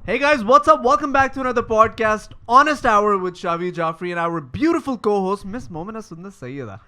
Hey guys, what's up? Welcome back to another podcast, Honest Hour with Shavi Jaffrey and our beautiful co-host, Miss Momina Sundas Sayyeda.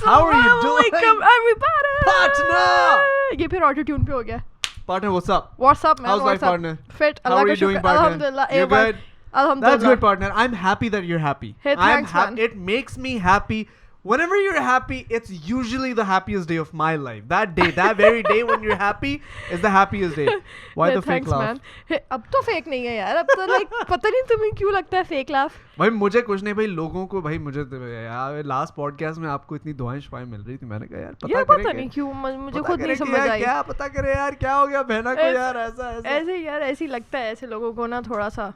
How are you doing? Everybody! Partner! ये फिर auto tune पे हो गया. Partner, what's up? What's up, man? How's life, What's up? partner? Fit. How are you doing, partner? Alhamdulillah. You good? Alhamdulillah. That's good, partner. I'm happy that you're happy. Hey, thanks, man. It makes me happy. Whenever you're happy, it's usually the happiest day of my life. That day, that very day when you're happy is the happiest day. Why the fake laugh? Man. Hey, अब तो fake नहीं है यार. अब तो like पता नहीं तुम्हें क्यों लगता है fake laugh. भाई मुझे कुछ नहीं भाई लोगों को भाई मुझे यार लास्ट पॉडकास्ट में आपको इतनी दुआएं शिफाएं मिल रही थी मैंने कहा यार पता नहीं क्यों मुझे खुद नहीं समझ आई. क्या पता करे यार क्या हो गया बहना को यार ऐसा ऐसे यार ऐसी लगता है ऐसे लोगों को ना थोड़ा सा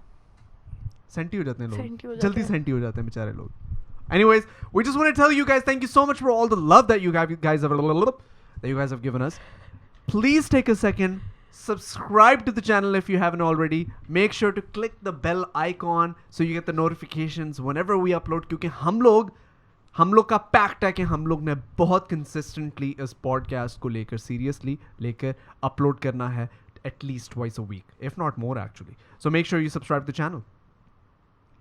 सेंटी हो जाते हैं लोग जल्दी सेंटी हो जाते हैं बेचारे लोग. Anyways, we just want to tell you guys thank you so much for all the love that you guys have given us. Please take a second, subscribe to the channel if you haven't already. Make sure to click the bell icon so you get the notifications whenever we upload. क्योंकि हम लोग का pact है कि हम लोग ने बहुत consistently इस podcast को लेकर seriously लेकर upload करना है at least twice a week, if not more actually. So make sure you subscribe to the channel.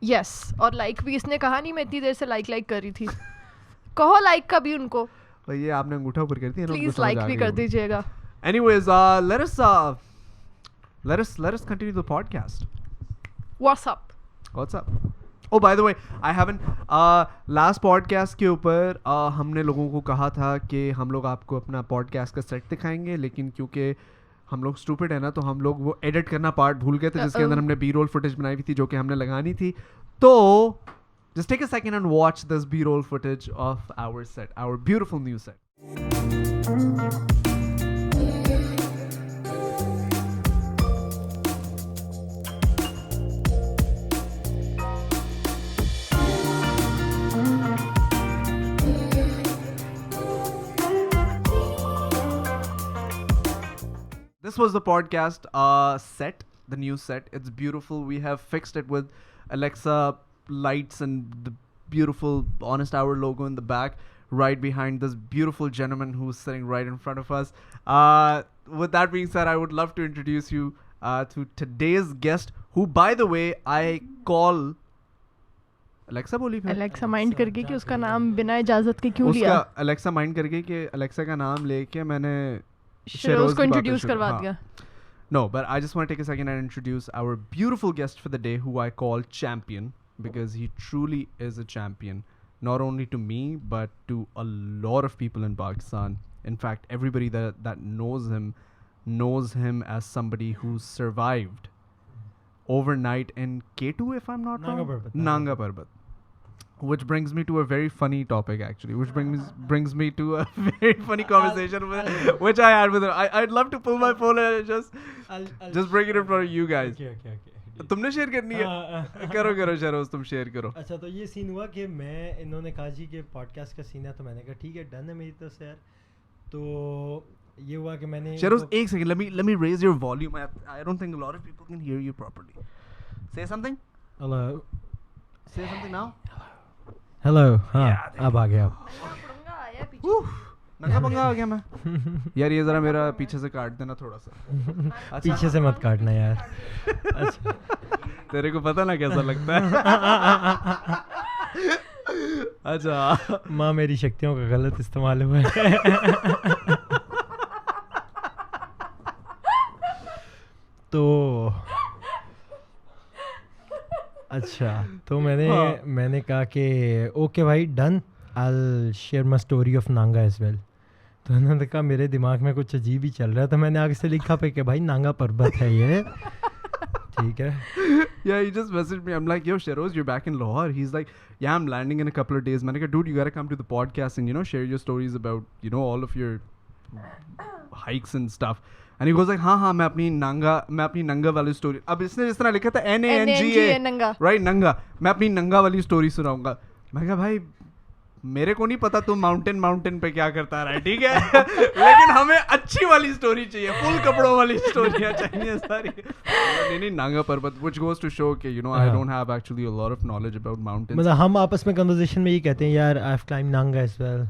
Yes और लाइक भी इसने कहा नहीं मैं इतनी देर से लाइक कर रही थी. कहो लाइक का भी उनको भाई ये आपने अंगूठा ऊपर कर दिया ना प्लीज लाइक भी कर दीजिएगा. Anyways, let us continue the podcast. What's up? Oh, by the way, I haven't last podcast के ऊपर हमने लोगों को कहा था कि हम लोग आपको अपना podcast का सेट दिखाएंगे लेकिन क्योंकि हम लोग स्टूपिड है ना तो हम लोग वो एडिट करना पार्ट भूल गए थे जिसके अंदर हमने बी रोल फुटेज बनाई हुई थी जो कि हमने लगानी थी. तो just take a second and watch this B-roll footage of our set, our beautiful new set. This was the podcast set, the new set. It's beautiful. We have fixed it with Alexa lights and the beautiful Honest Hour logo in the back, right behind this beautiful gentleman who's sitting right in front of us. With that being said, I would love to introduce you to today's guest, who, by the way, I call Alexa बोली फिर Alexa mind करके कि उसका नाम बिना इजाजत के क्यों लिया. उसका Alexa माइंड करके कि Alexa का नाम लेके मैंने Shehroze को introduce करवा दिया. No, but I just want to take a second and introduce our beautiful guest for the day, who I call Champion, because he truly is a champion, not only to me, but to a lot of people in Pakistan. In fact, everybody that knows him as somebody who survived overnight in K2, if I'm not wrong. Nanga Parbat. Which brings me to a very funny topic, actually. Which brings me to a very funny conversation which I had with him. I'd love to pull my phone and just bring it in front of you guys. Okay. तुमने share करनी है? करो शहरोज तुम share करो. अच्छा तो ये scene हुआ कि मैं इन्होंने कहा जी कि पॉडकास्ट का सीन है तो मैंने कहा ठीक है डन है मेरी तरफ से यार. तो ये हुआ कि मैंने शहरोज एक second let me raise your volume. I don't think a lot of people can hear you properly. Say something. Hello. Say something now. Hello हाँ अब आ गया. नंगा पंगा आ गया मैं. यार ये जरा मेरा पीछे से काट देना थोड़ा सा. पीछे से मत काटना यार. अच्छा तेरे को पता ना कैसा लगता है. अच्छा माँ मेरी शक्तियों का गलत इस्तेमाल हुआ है. तो अच्छा तो मैंने कहा कि ओके भाई done I share my story of Nanga as well. तो उन्होंने कहा मेरे दिमाग में कुछ अजीब ही चल रहा है तो मैंने आगे से लिखा पे कि भाई नांगा पर्वत है ये. ठीक है. Yeah, he just messaged me. I'm like, yo, Shehroze, you're back in Lahore. He's like, yeah, I'm landing in a couple of days. मैंने कहा, dude, you gotta come to the podcast and, share your stories about, all of your hikes and stuff. And he goes like, हाँ मैं अपनी नंगा वाली story. अब इसने जिस तरह लिखा था NANGA राइट नंगा, मैं अपनी नंगा वाली स्टोरी सुनाऊंगा. मैं कहा भाई मेरे को नहीं पता तू माउंटेन पे क्या करता रहा है, ठीक है. लेकिन हमें अच्छी वाली स्टोरी चाहिए, फुल कपड़ों वाली स्टोरियां चाहिए सारी. नहीं नांगा पर्वत, which goes to show कि I don't have actually a lot of knowledge about mountains. मतलब हम आपस में कन्वर्सेशन में ये कहते हैं यार I've climbed Nanga as well.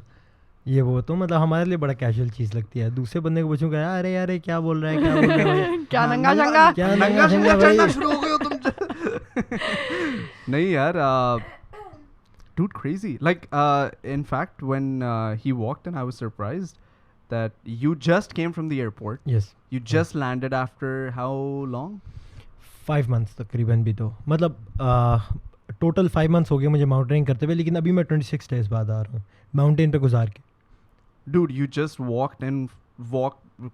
ये वो तो मतलब हमारे लिए बड़ा कैजुअल चीज लगती है. दूसरे बंदे को पूछूंगा अरे यार ये क्या बोल रहा है, क्या बोल रहा है भाई? क्या नंगा शंगा? क्या नंगा शंगा चढ़ना भाई? शुरू हो गए हो तुम. नहीं यार, dude, crazy. Like, in fact, when he walked in, I was surprised that you just came from the airport. Yes. You just landed after how long? 5 months तकरीबन भी तो मतलब टोटल 5 months हो गए मुझे माउंटेनिंग करते हुए, लेकिन अभी मैं 26 days बाद आ रहा हूँ माउंटेन पे गुजार के. Dude, you just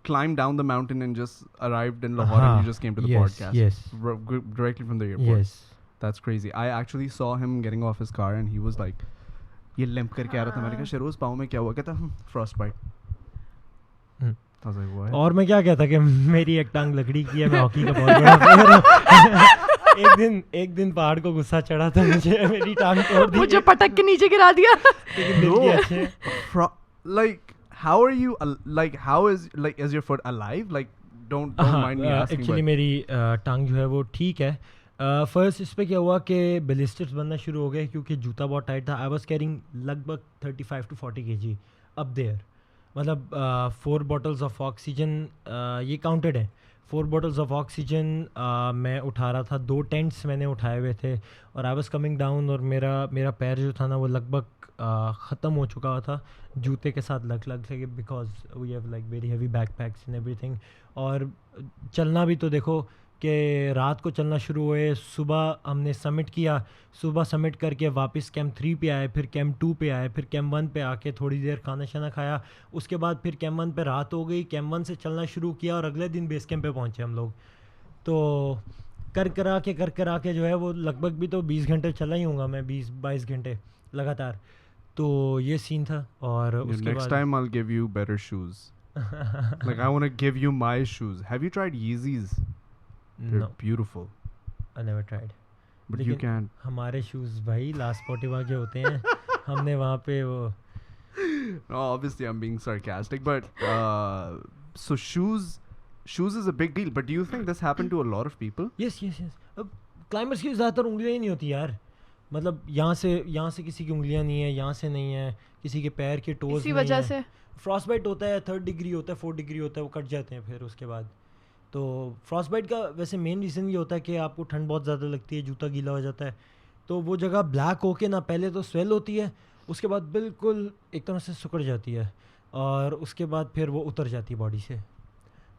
climbed down the mountain and just arrived in Lahore and you just came to the podcast. Yes. Directly from the airport. Yes. That's crazy. I actually saw him getting off his car and he was like, ये limp करके आ रहा था. मैंने कहा शेरोज पाँव में क्या हुआ? कहता frostbite. I was like, what? और मैं क्या कहता कि मेरी एक टांग लकड़ी की है, मैं हॉकी का बहुत बड़ा प्लेयर हूँ. एक दिन पहाड़ को गुस्सा चढ़ा था मुझे, मेरी टांग तोड़ दी, मुझे पटक के नीचे गिरा दिया. लेकिन दिल के अच्छे. Like, how are you? Like, how is your foot alive? Like, don't mind me asking. Actually मेरी टांग जो है वो ठीक है. फर्स्ट इस पे क्या हुआ कि बैलिस्टिक्स बनना शुरू हो गए क्योंकि जूता बहुत टाइट था. आई वाज कैरिंग लगभग 35 to 40 kg अप देयर. मतलब 4 bottles ऑफ ऑक्सीजन ये काउंटेड है. 4 bottles ऑफ ऑक्सीजन मैं उठा रहा था. 2 टेंट्स मैंने उठाए हुए थे और आई वाज कमिंग डाउन और मेरा पैर जो था ना वो लगभग ख़त्म हो चुका था जूते के साथ लग के, because we have like very heavy backpacks and everything. और चलना भी तो देखो कि रात को चलना शुरू हुए, सुबह हमने सबमिट किया, सुबह सबमिट करके वापस कैंप 3 पे आए, फिर कैंप 2 पे आए, फिर कैंप 1 पे आके थोड़ी देर खाना शाना खाया. उसके बाद फिर कैंप 1 पे रात हो गई, कैंप 1 से चलना शुरू किया और अगले दिन बेस कैंप पे पहुँचे हम लोग. तो कर करा के जो है वो लगभग भी तो 20 घंटे चला ही होगा मैं, 20-22 घंटे लगातार. तो ये सीन था. और उसके next time I'll give you better shoes. Like, I want to give you my shoes. Have you tried Yeezys? They're No, beautiful. I never tried. But you लेकिन can't. हमारे शूज़ भाई लास्ट स्पॉटिवा के होते हैं. हमने वहाँ पे वो No, obviously I'm being sarcastic, but so shoes is a big deal. But do you think this happened to a lot of people? Yes. अब क्लाइंबर्स की ज़्यादातर उंगलियाँ ही नहीं होती यार. मतलब यहाँ से किसी की उंगलियाँ नहीं है, यहाँ से नहीं है, किसी के पैर के टोज इसी नहीं वजह है. से फ्रॉस्टबाइट होता है, 3rd डिग्री होता है, 4th डिग्री होता है, वो कट जाते हैं फिर उसके बाद. तो फ्रॉस्टबाइट का वैसे मेन रीज़न ये होता है कि आपको ठंड बहुत ज़्यादा लगती है, जूता गीला हो जाता है, तो वो जगह ब्लैक होके ना पहले तो स्वेल होती है, उसके बाद बिल्कुल एक तरह से सिकुड़ जाती है और उसके बाद फिर वो उतर जाती है बॉडी से.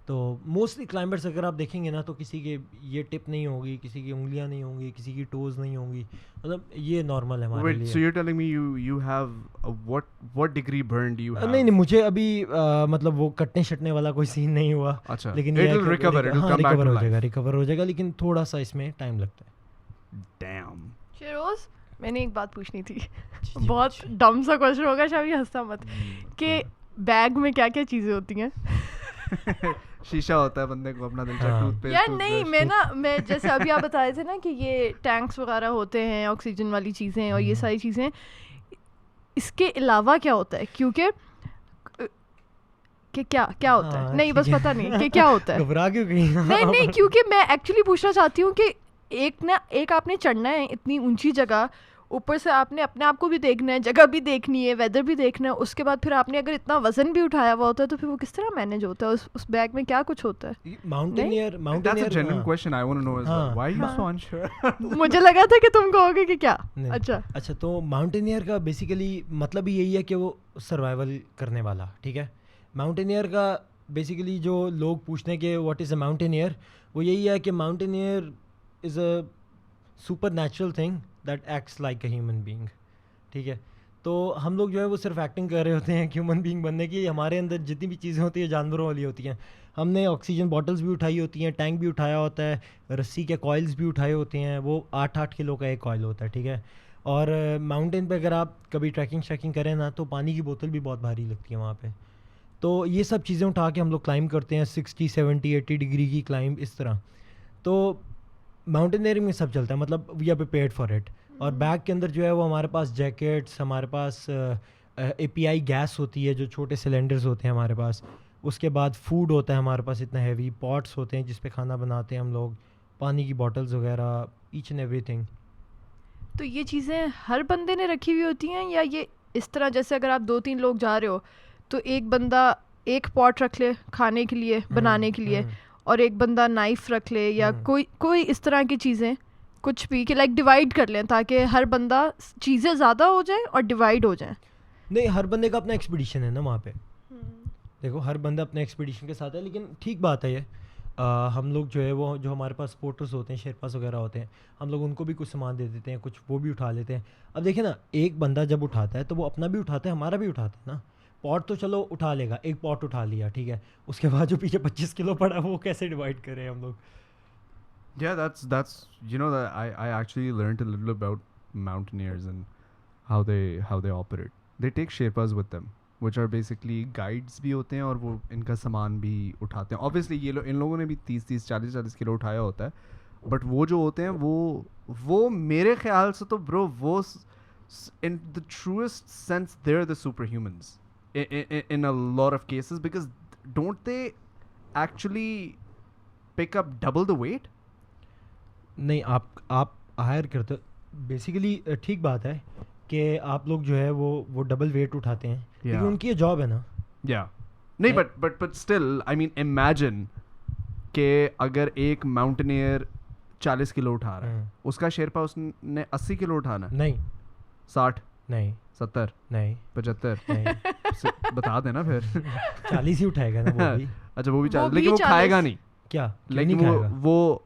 तो मोस्टली क्लाइंबर्स अगर आप देखेंगे ना तो किसी के ये टिप नहीं होगी, किसी की उंगलियां नहीं होंगी, किसी की टोज नहीं होंगी. मतलब ये नॉर्मल है हमारे Wait, लिए. so you're telling me you have what degree burn do you have? नहीं मुझे अभी मतलब वो कटने शटने वाला कोई सीन नहीं हुआ. अच्छा. लेकिन It'll recover. It'll come back recover to हो life. जाएगा, रिकवर हो जाएगा, लेकिन थोड़ा सा इसमें टाइम लगता है. Damn. शेरोज, मैंने एक बात पूछनी थी. बहुत डम सा क्वेश्चन होगा, शायद हंसता मत. कि बैग में क्या क्या चीज़ें होती हैं? शीशा होता है बंदे को अपना दिल का, हाँ. टूथपेस्ट. यार नहीं, मैं जैसे अभी आप बताए थे ना कि ये टैंक्स वगैरह होते हैं, ऑक्सीजन वाली चीज़ें और ये सारी चीज़ें, इसके अलावा क्या होता है? क्योंकि कि क्या होता है? नहीं बस पता नहीं कि क्या होता है. घबरा क्यों गई? नहीं क्योंकि मैं एक्चुअली पूछना चाहती हूँ कि एक आपने चढ़ना है इतनी ऊंची जगह, ऊपर से आपने अपने आप को भी देखना है, जगह भी देखनी है, वेदर भी देखना है, उसके बाद फिर आपने अगर इतना वजन भी उठाया हुआ होता है तो फिर वो किस तरह मैनेज होता है? उस बैग में क्या कुछ होता है? Mountaineer That's a genuine question I want to know as well. हाँ. Why are you so unsure? मुझे लगा था कि तुम कहोगे कि क्या. नहीं. अच्छा, तो माउंटेनियर का बेसिकली मतलब ही यही है कि वो सर्वाइवल करने वाला. ठीक है. माउंटेनियर का बेसिकली जो लोग पूछते हैं कि व्हाट इज़ अ माउंटेनियर, वो यही है कि mountaineer is a super natural thing that acts like a human being. ठीक है. तो हम लोग जो है वो सिर्फ एक्टिंग कर रहे होते हैं ह्यूमन बीइंग बनने की. हमारे अंदर जितनी भी चीज़ें होती हैं जानवरों वाली होती हैं. हमने ऑक्सीजन बॉटल्स भी उठाई होती हैं, टैंक भी उठाया होता है, रस्सी के कॉइल्स भी उठाए होते हैं. वो 8-8 किलो का एक कॉइल होता है. ठीक है. और माउंटेन पे अगर आप कभी ट्रैकिंग करें ना तो पानी की बोतल भी बहुत भारी लगती है वहाँ पे. तो ये सब चीज़ें उठा के हम लोग क्लाइंब करते हैं, 60, 70, 80 डिग्री की क्लाइंब इस तरह. तो माउंटेनियरिंग में सब चलता है, मतलब we are prepared for it. और बैग के अंदर जो है वो हमारे पास जैकेट्स, हमारे पास API गैस होती है, जो छोटे सिलेंडर्स होते हैं हमारे पास. उसके बाद फूड होता है हमारे पास, इतना हैवी पॉट्स होते हैं जिस पे खाना बनाते हैं हम लोग, पानी की बॉटल्स वगैरह, ईच एंड एवरीथिंग. तो ये चीज़ें हर बंदे ने रखी हुई होती हैं या ये इस तरह जैसे अगर आप 2-3 लोग जा रहे हो तो एक बंदा एक पॉट रख ले खाने के लिए बनाने के लिए और एक बंदा नाइफ रख ले या कोई इस तरह की चीज़ें कुछ भी कि लाइक डिवाइड कर लें ताकि हर बंदा चीज़ें ज़्यादा हो जाए और डिवाइड हो जाए. नहीं, हर बंदे का अपना एक्सपीडिशन है ना वहाँ पे. देखो हर बंदा अपने एक्सपीडिशन के साथ है, लेकिन ठीक बात है ये. हम लोग जो है वो जो हमारे पास स्पोर्टर्स होते हैं, शेरपास वगैरह होते हैं, हम लोग उनको भी कुछ सामान दे देते हैं, कुछ वो भी उठा लेते हैं. अब देखिए ना, एक बंदा जब उठाता है तो वो अपना भी उठाता है, हमारा भी उठाता है ना. पॉट तो चलो उठा लेगा, एक पॉट उठा लिया ठीक है, उसके बाद जो पीछे 25 किलो पड़ा वो कैसे डिवाइड करें हम लोग. Yeah, that's you know that I actually learned a little about mountaineers and how they operate. They take Sherpas with them, which are basically guides भी होते हैं और वो इनका सामान भी उठाते हैं. Obviously ये इन लोगों ने भी 30-30 40-40 किलो उठाया होता है, बट वो जो होते हैं वो मेरे ख्याल से तो ब्रो वो in the truest sense they're the superhumans in a lot of cases, because don't they actually pick up double the weight? नहीं, आप हायर करते हो बेसिकली. ठीक बात है कि आप लोग जो है वो डबल वेट उठाते हैं, क्योंकि उनकी ये जॉब है ना. Yeah. नहीं, but still I mean imagine कि अगर एक माउंटेनियर 40 किलो उठा रहा है, उसका शेरपा उसने 80 किलो उठाना. नहीं, 60 नहीं, 70 नहीं, 75 नहीं. बता देना फिर. 40 ही उठाएगा ना वो भी. अच्छा वो भी 40, भी लेकिन वो 40. खाएगा नहीं. क्या लेकिन नहीं खाएगा? वो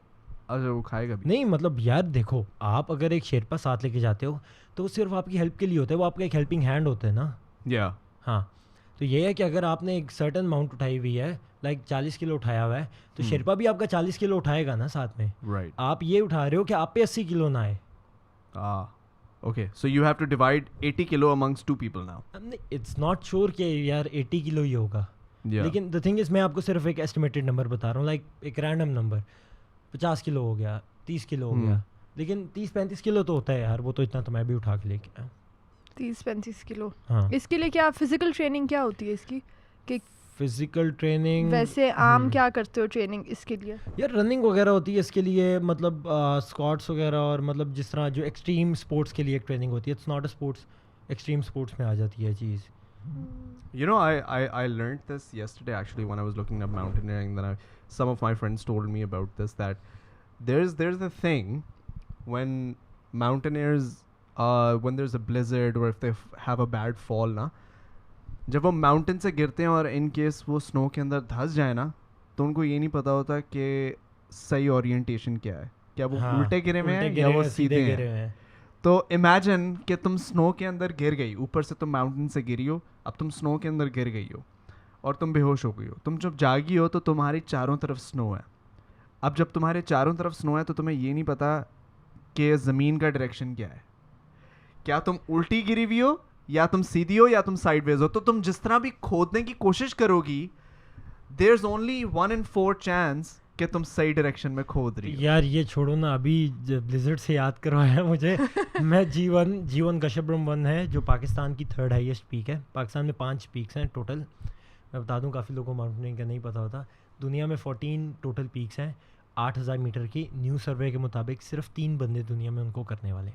अच्छा वो खाएगा भी नहीं, मतलब यार देखो, आप अगर एक शेरपा साथ लेके जाते हो तो वो सिर्फ आपकी हेल्प के लिए होता है, वो आपका एक हेल्पिंग हैंड होता है ना. या हाँ, तो ये है कि अगर आपने एक सर्टन अमाउंट उठाई हुई है, लाइक 40 किलो उठाया हुआ है, तो शेरपा भी आपका 40 किलो उठाएगा ना साथ में. राइट. आप ये उठा रहे हो कि आप पे 80 किलो ना आए. Okay, so you have to divide 80 kilo amongst two people now. It's not sure कि यार 80 किलो ही होगा. लेकिन द थिंग इज़ मैं आपको सिर्फ एक एस्टिमेटेड नंबर बता रहा हूँ, लाइक एक रैंडम नंबर. 50 किलो हो गया, 30 किलो हो गया, लेकिन 30-35 किलो तो होता है यार. वो तो इतना तो मैं भी उठा के लेके आया. 30-35 किलो. हाँ. इसके लिए क्या फिजिकल ट्रेनिंग क्या होती है इसकी कि फिजिकल ट्रेनिंग वैसे आम क्या करते हो ट्रेनिंग इसके लिए? यार रनिंग वगैरह होती है इसके लिए, मतलब स्क्वाट्स वगैरह, और मतलब जिस तरह जो एक्सट्रीम स्पोर्ट्स के लिए एक ट्रेनिंग होती है. It's not a sports, extreme sports में आ जाती है चीज़. You know, I learned this yesterday actually when I was looking up mountaineering. Then some of my friends told me about this, that there's a thing when mountaineers when there's a blizzard or if they have a bad fall ना, जब वो mountain से गिरते हैं और in case वो snow के अंदर धंस जाए ना, तो उनको ये नहीं पता होता कि सही ओरिएंटेशन क्या है, क्या वो उल्टे गिरे हुए हैं या वो सीधे गिरे हैं. तो इमेजिन कि तुम स्नो के अंदर गिर गई, ऊपर से तुम माउंटेन से गिरी हो, अब तुम स्नो के अंदर गिर गई हो और तुम बेहोश हो गई हो. तुम जब जागी हो तो तुम्हारी चारों तरफ स्नो है. अब जब तुम्हारे चारों तरफ स्नो है तो तुम्हें ये नहीं पता कि ज़मीन का डायरेक्शन क्या है, क्या तुम उल्टी गिरी हुई हो या तुम सीधी हो या तुम साइडवेज हो. तो तुम जिस तरह भी खोदने की कोशिश करोगी, there is only 1 in 4 chance कि तुम सही डायरेक्शन में खोद रही हो. यार ये छोड़ो ना, अभी ब्लिजर्ड से याद करवाया मुझे. मैं जीवन गशब्रम 1 है जो पाकिस्तान की 3rd हाईएस्ट पीक है. पाकिस्तान में 5 पीक्स हैं टोटल. मैं बता दूं, काफ़ी लोगों को माउंटेनिंग का नहीं पता होता. दुनिया में 14 टोटल पीक्स हैं 8000 मीटर की. न्यू सर्वे के मुताबिक सिर्फ 3 बंदे दुनिया में उनको करने वाले.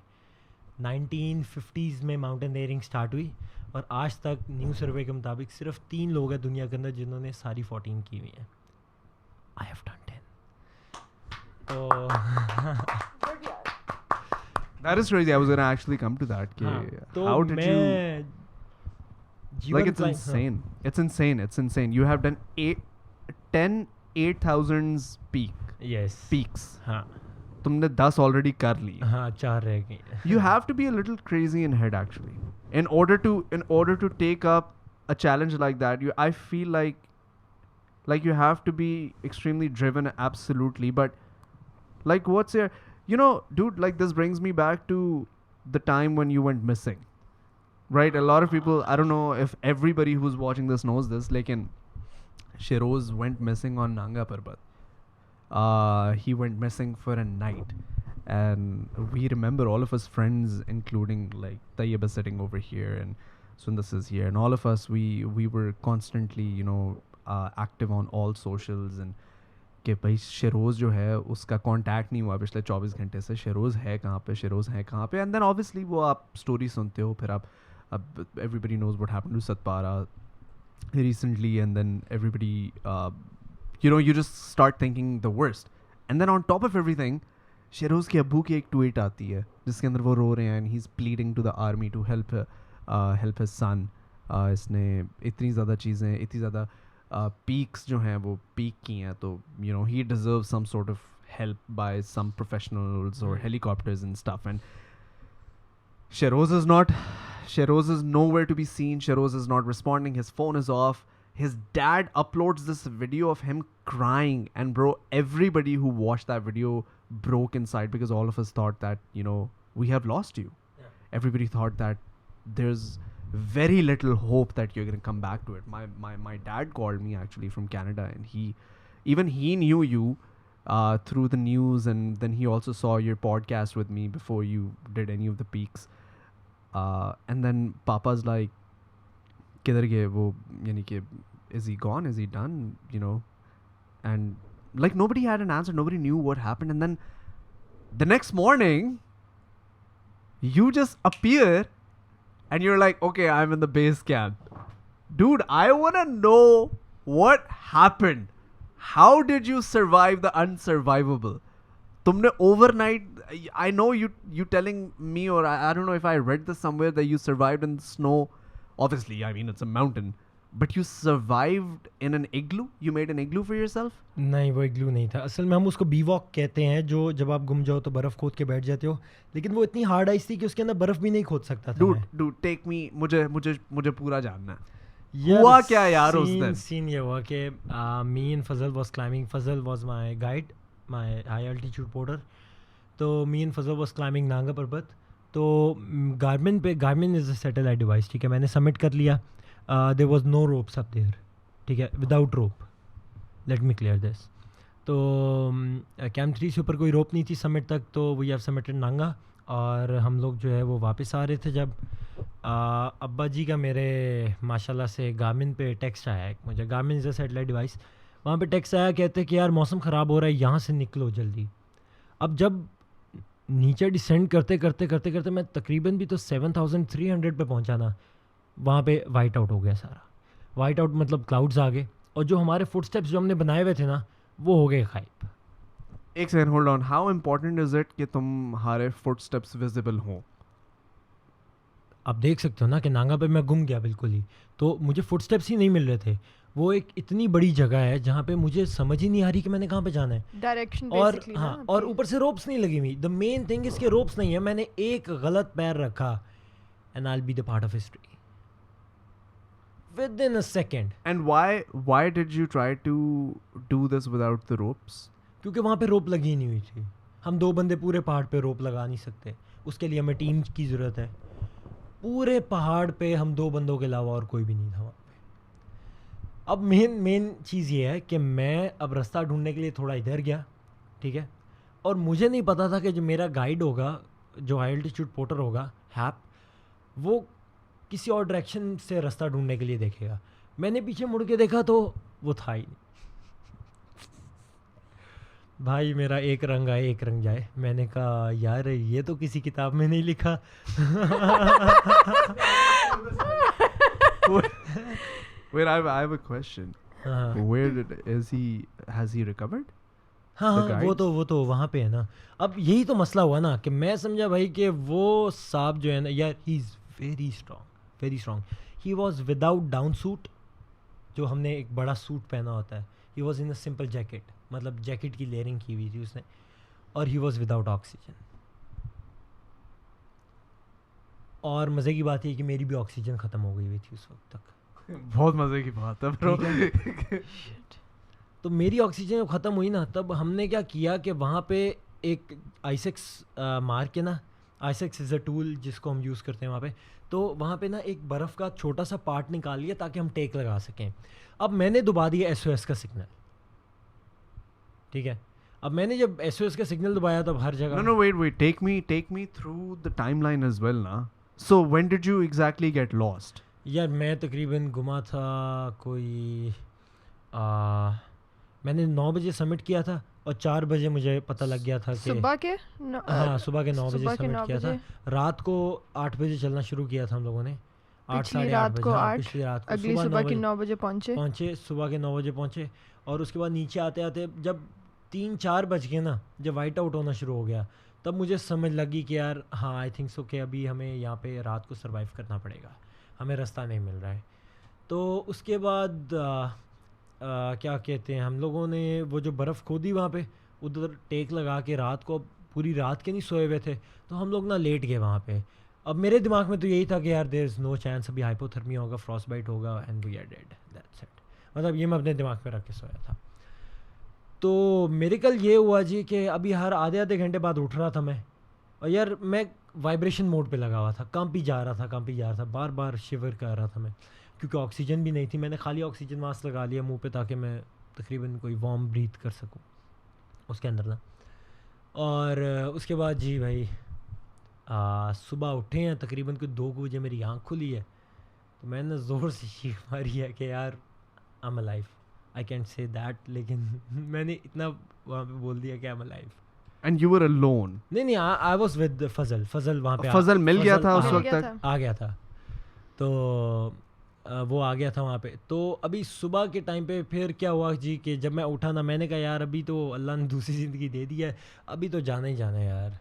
1950s में माउंटेनियरिंग स्टार्ट हुई और आज तक न्यू सर्वे के मुताबिक सिर्फ 3 लोग हैं दुनिया के अंदर जिन्होंने सारी 14 की हुई हैं. I have done 10. That is crazy. I was gonna actually come to that. How did you? Like it's insane. It's insane. It's insane. You have done 8,000s peaks. हाँ. तुमने 10 already कर ली. हाँ, 4 रह गई. You have to be a little crazy in head actually. In order to take up a challenge like that, I feel like you have to be extremely driven, absolutely. But like, what's your, dude, like this brings me back to the time when you went missing, right? A lot of people, I don't know if everybody who's watching this knows this, like Shehroze went missing on Nanga Parbat. He went missing for a night, and we remember, all of us friends, including like Tayyib is sitting over here and Sundas is here, and all of us, we were constantly active on all socials, and कि भाई शेरोज़ जो है उसका contact नहीं हुआ पिछले 24 घंटे से. शेरोज़ है कहाँ पे, शेरोज़ है कहाँ पे. एंड देन ऑब्वियसली वो आप स्टोरी सुनते हो, फिर आप everybody knows what happened to Satpara recently, and then everybody you just start thinking the worst. And then on top of everything, Shehroze के अब्बू की एक tweet आती है जिसके अंदर वो रो रहे हैं, and he's pleading to the army to help his son. इसने इतनी ज़्यादा चीज़ें, इतनी ज़्यादा peaks जो हैं वो peak की हैं, तो he deserves some sort of help by some professionals or helicopters and stuff. And Shehroze is nowhere to be seen. Shehroze is not responding. His phone is off. His dad uploads this video of him crying, and bro, everybody who watched that video broke inside, because all of us thought that we have lost you. Yeah. Everybody thought that there's very little hope that you're going to come back to it. My dad called me actually from Canada, and he knew you through the news, and then he also saw your podcast with me before you did any of the peaks. And then Papa's like, किधर गए वो, यानी कि is he gone, is he done, and like nobody had an answer, nobody knew what happened. And then the next morning you just appear and you're like, okay, I'm in the base camp. Dude, I want to know what happened. How did you survive the unsurvivable? तुमने overnight, I know you telling me, or I don't know if I read this somewhere, that you survived in the snow. Obviously, I mean, it's a mountain. But you survived in an igloo? You made an igloo for yourself? नहीं, वो इग्लू नहीं था। असल में हम उसको बीवॉक कहते हैं, जो जब आप गुम जाओ तो बर्फ़ खोद के बैठ जाते हो, लेकिन वो इतनी हार्ड आइस थी कि उसके अंदर बर्फ़ भी नहीं खोद सकता था। Dude, take me, मुझे पूरा जानना है। हुआ क्या यार उस दिन? सीन ये हुआ कि me and Fazal was climbing. Fazal was my guide, my high altitude porter. तो me and Fazal was climbing Nanga Parbat. तो Garmin is a satellite device, ठीक है, मैंने सबमिट कर लिया. There was no ropes up there, ठीक है, without rope. Let me clear this. तो कैंप 3 से ऊपर कोई रोप नहीं थी सबमिट तक, तो वी हैव सबमिटेड नांगा, और हम लोग जो है वो वापस आ रहे थे जब अब्बा जी का मेरे माशाल्लाह से गार्मिन पे टेक्स्ट आया एक मुझे। Garmin is a satellite device. वहाँ पे टेक्स्ट आया, कहते कि यार मौसम ख़राब हो रहा है, यहाँ से निकलो जल्दी। अब जब नीचे डिसेंड करते मैं तकरीबन भी तो 7300 पे पहुंचा ना, वहाँ पे वाइट आउट हो गया सारा। वाइट आउट मतलब क्लाउड्स आ गए, और जो हमारे फुटस्टेप्स जो हमने बनाए हुए थे ना, वो हो गए गायब। एक second, hold on. How important is it कि तुम्हारे फुटस्टेप्स विजिबल हों? आप देख सकते हो ना कि नांगा पे मैं गुम गया बिल्कुल ही, तो मुझे फुटस्टेप्स ही नहीं मिल रहे थे। वो एक इतनी बड़ी जगह है जहाँ पे मुझे समझ ही नहीं आ रही कि मैंने कहाँ पे जाना है। डायरेक्शन और हाँ, और ऊपर से रोप्स नहीं लगी हुई। द मेन थिंग इसके रोप्स नहीं है। मैंने एक गलत पैर रखा, and I will be the part of history within a second. And why did you try to do this without the ropes? क्योंकि वहाँ पे रोप लगी नहीं हुई थी। हम 2 बंदे पूरे पहाड़ पे रोप लगा नहीं सकते, उसके लिए हमें टीम की ज़रूरत है। पूरे पहाड़ पे हम 2 बंदों के अलावा और कोई भी नहीं था वहाँ पे। अब मेन चीज़ ये है कि मैं अब रास्ता ढूंढने के लिए थोड़ा इधर गया, ठीक है, और मुझे नहीं पता था कि जो मेरा गाइड होगा, जो हाई एल्टीट्यूड पोर्टर होगा हैप, वो किसी और डायरेक्शन से रास्ता ढूंढने के लिए देखेगा। मैंने पीछे मुड़ के देखा तो वो था ही नहीं। भाई मेरा एक रंग आए एक रंग जाए। मैंने कहा यार ये तो किसी किताब में नहीं लिखा। Wait, I have a question. Has he recovered? हाँ, वो तो वहाँ पे है ना। अब यही तो मसला हुआ ना कि मैं समझा भाई कि वो साहब जो है ना यार, he is very strong. He was without down suit, जो हमने एक बड़ा सूट पहना होता है। He was in a simple jacket, मतलब जैकेट की लेयरिंग की हुई थी उसने, और ही वॉज विदाउट ऑक्सीजन। और मज़े की बात ये कि मेरी भी ऑक्सीजन ख़त्म हो गई हुई थी उस वक्त तक। बहुत मज़े की बात है ब्रो। तो मेरी ऑक्सीजन जब ख़त्म हुई ना, तब हमने क्या किया कि वहाँ पे एक आइसेक्स मार के ना, आइसेक्स इज़ अ टूल जिसको हम यूज़ करते हैं वहाँ पे, तो वहाँ पे ना एक बर्फ़ का छोटा सा पार्ट निकाल लिया ताकि हम टेक लगा सकें। अब मैंने दबा दिया SOS का सिग्नल, ठीक है। अब मैंने जब SOS का सिग्नल दबाया तब हर जगह No, wait, take me through the timeline as well ना। So when did you exactly get lost? यार मैं तकरीबन घुमा था कोई मैंने 9 बजे सबमिट किया था, और 4 बजे मुझे पता लग गया था कि सुबह के 9 बजे सबमिट किया था। रात को 8 बजे चलना शुरू किया था हम लोगों ने, पिछली रात को 8, पिछली रात को अगली सुबह के 9 बजे पहुँचे, सुबह के 9 बजे पहुँचे। और उसके बाद नीचे आते आते जब 3-4 बज गए ना, जब वाइट आउट होना शुरू हो गया, तब मुझे समझ लगी कि यार हाँ आई थिंक सो कि अभी हमें यहाँ पे रात को सरवाइव करना पड़ेगा, हमें रास्ता नहीं मिल रहा है। तो उसके बाद क्या कहते हैं, हम लोगों ने वो जो बर्फ़ खोदी वहाँ पे, उधर टेक लगा के रात को, पूरी रात के नहीं सोए हुए थे, तो हम लोग ना लेट गए वहाँ पे। अब मेरे दिमाग में तो यही था कि यार देयर इज़ नो चांस, अभी हाइपोथर्मिया होगा, फ्रॉस्ट बाइट होगा and we are dead, that's it. मतलब ये मैं अपने दिमाग में रख के सोया था। तो मेरे कल ये हुआ जी कि अभी हर आधे आधे घंटे बाद उठ रहा था मैं, और यार मैं वाइब्रेशन मोड पे लगा हुआ था, कांप ही जा रहा था, बार बार शिवर कर रहा था मैं, क्योंकि ऑक्सीजन भी नहीं थी। मैंने खाली ऑक्सीजन मास्क लगा लिया मुंह पे ताकि मैं तकरीबन कोई वार्म ब्रीथ कर सकूं उसके अंदर ना। और उसके बाद जी भाई सुबह उठे हैं तकरीबन कोई 2 बजे, मेरी आँख खुली है, तो मैंने ज़ोर से चीख मारी है कि यार I am alive, I can't say that, लेकिन मैंने इतना वहाँ पे बोल दिया कि I am alive. And you were alone? नहीं, आई वाज विद फजल वहाँ पे। फजल मिल गया था उस वक्त तक? आ गया था, तो वो आ गया था वहाँ पे। तो अभी सुबह के टाइम पे फिर क्या हुआ जी कि जब मैं उठा ना, मैंने कहा यार अभी तो अल्लाह ने दूसरी ज़िंदगी दे दी है, अभी तो जाना ही जाना है यार,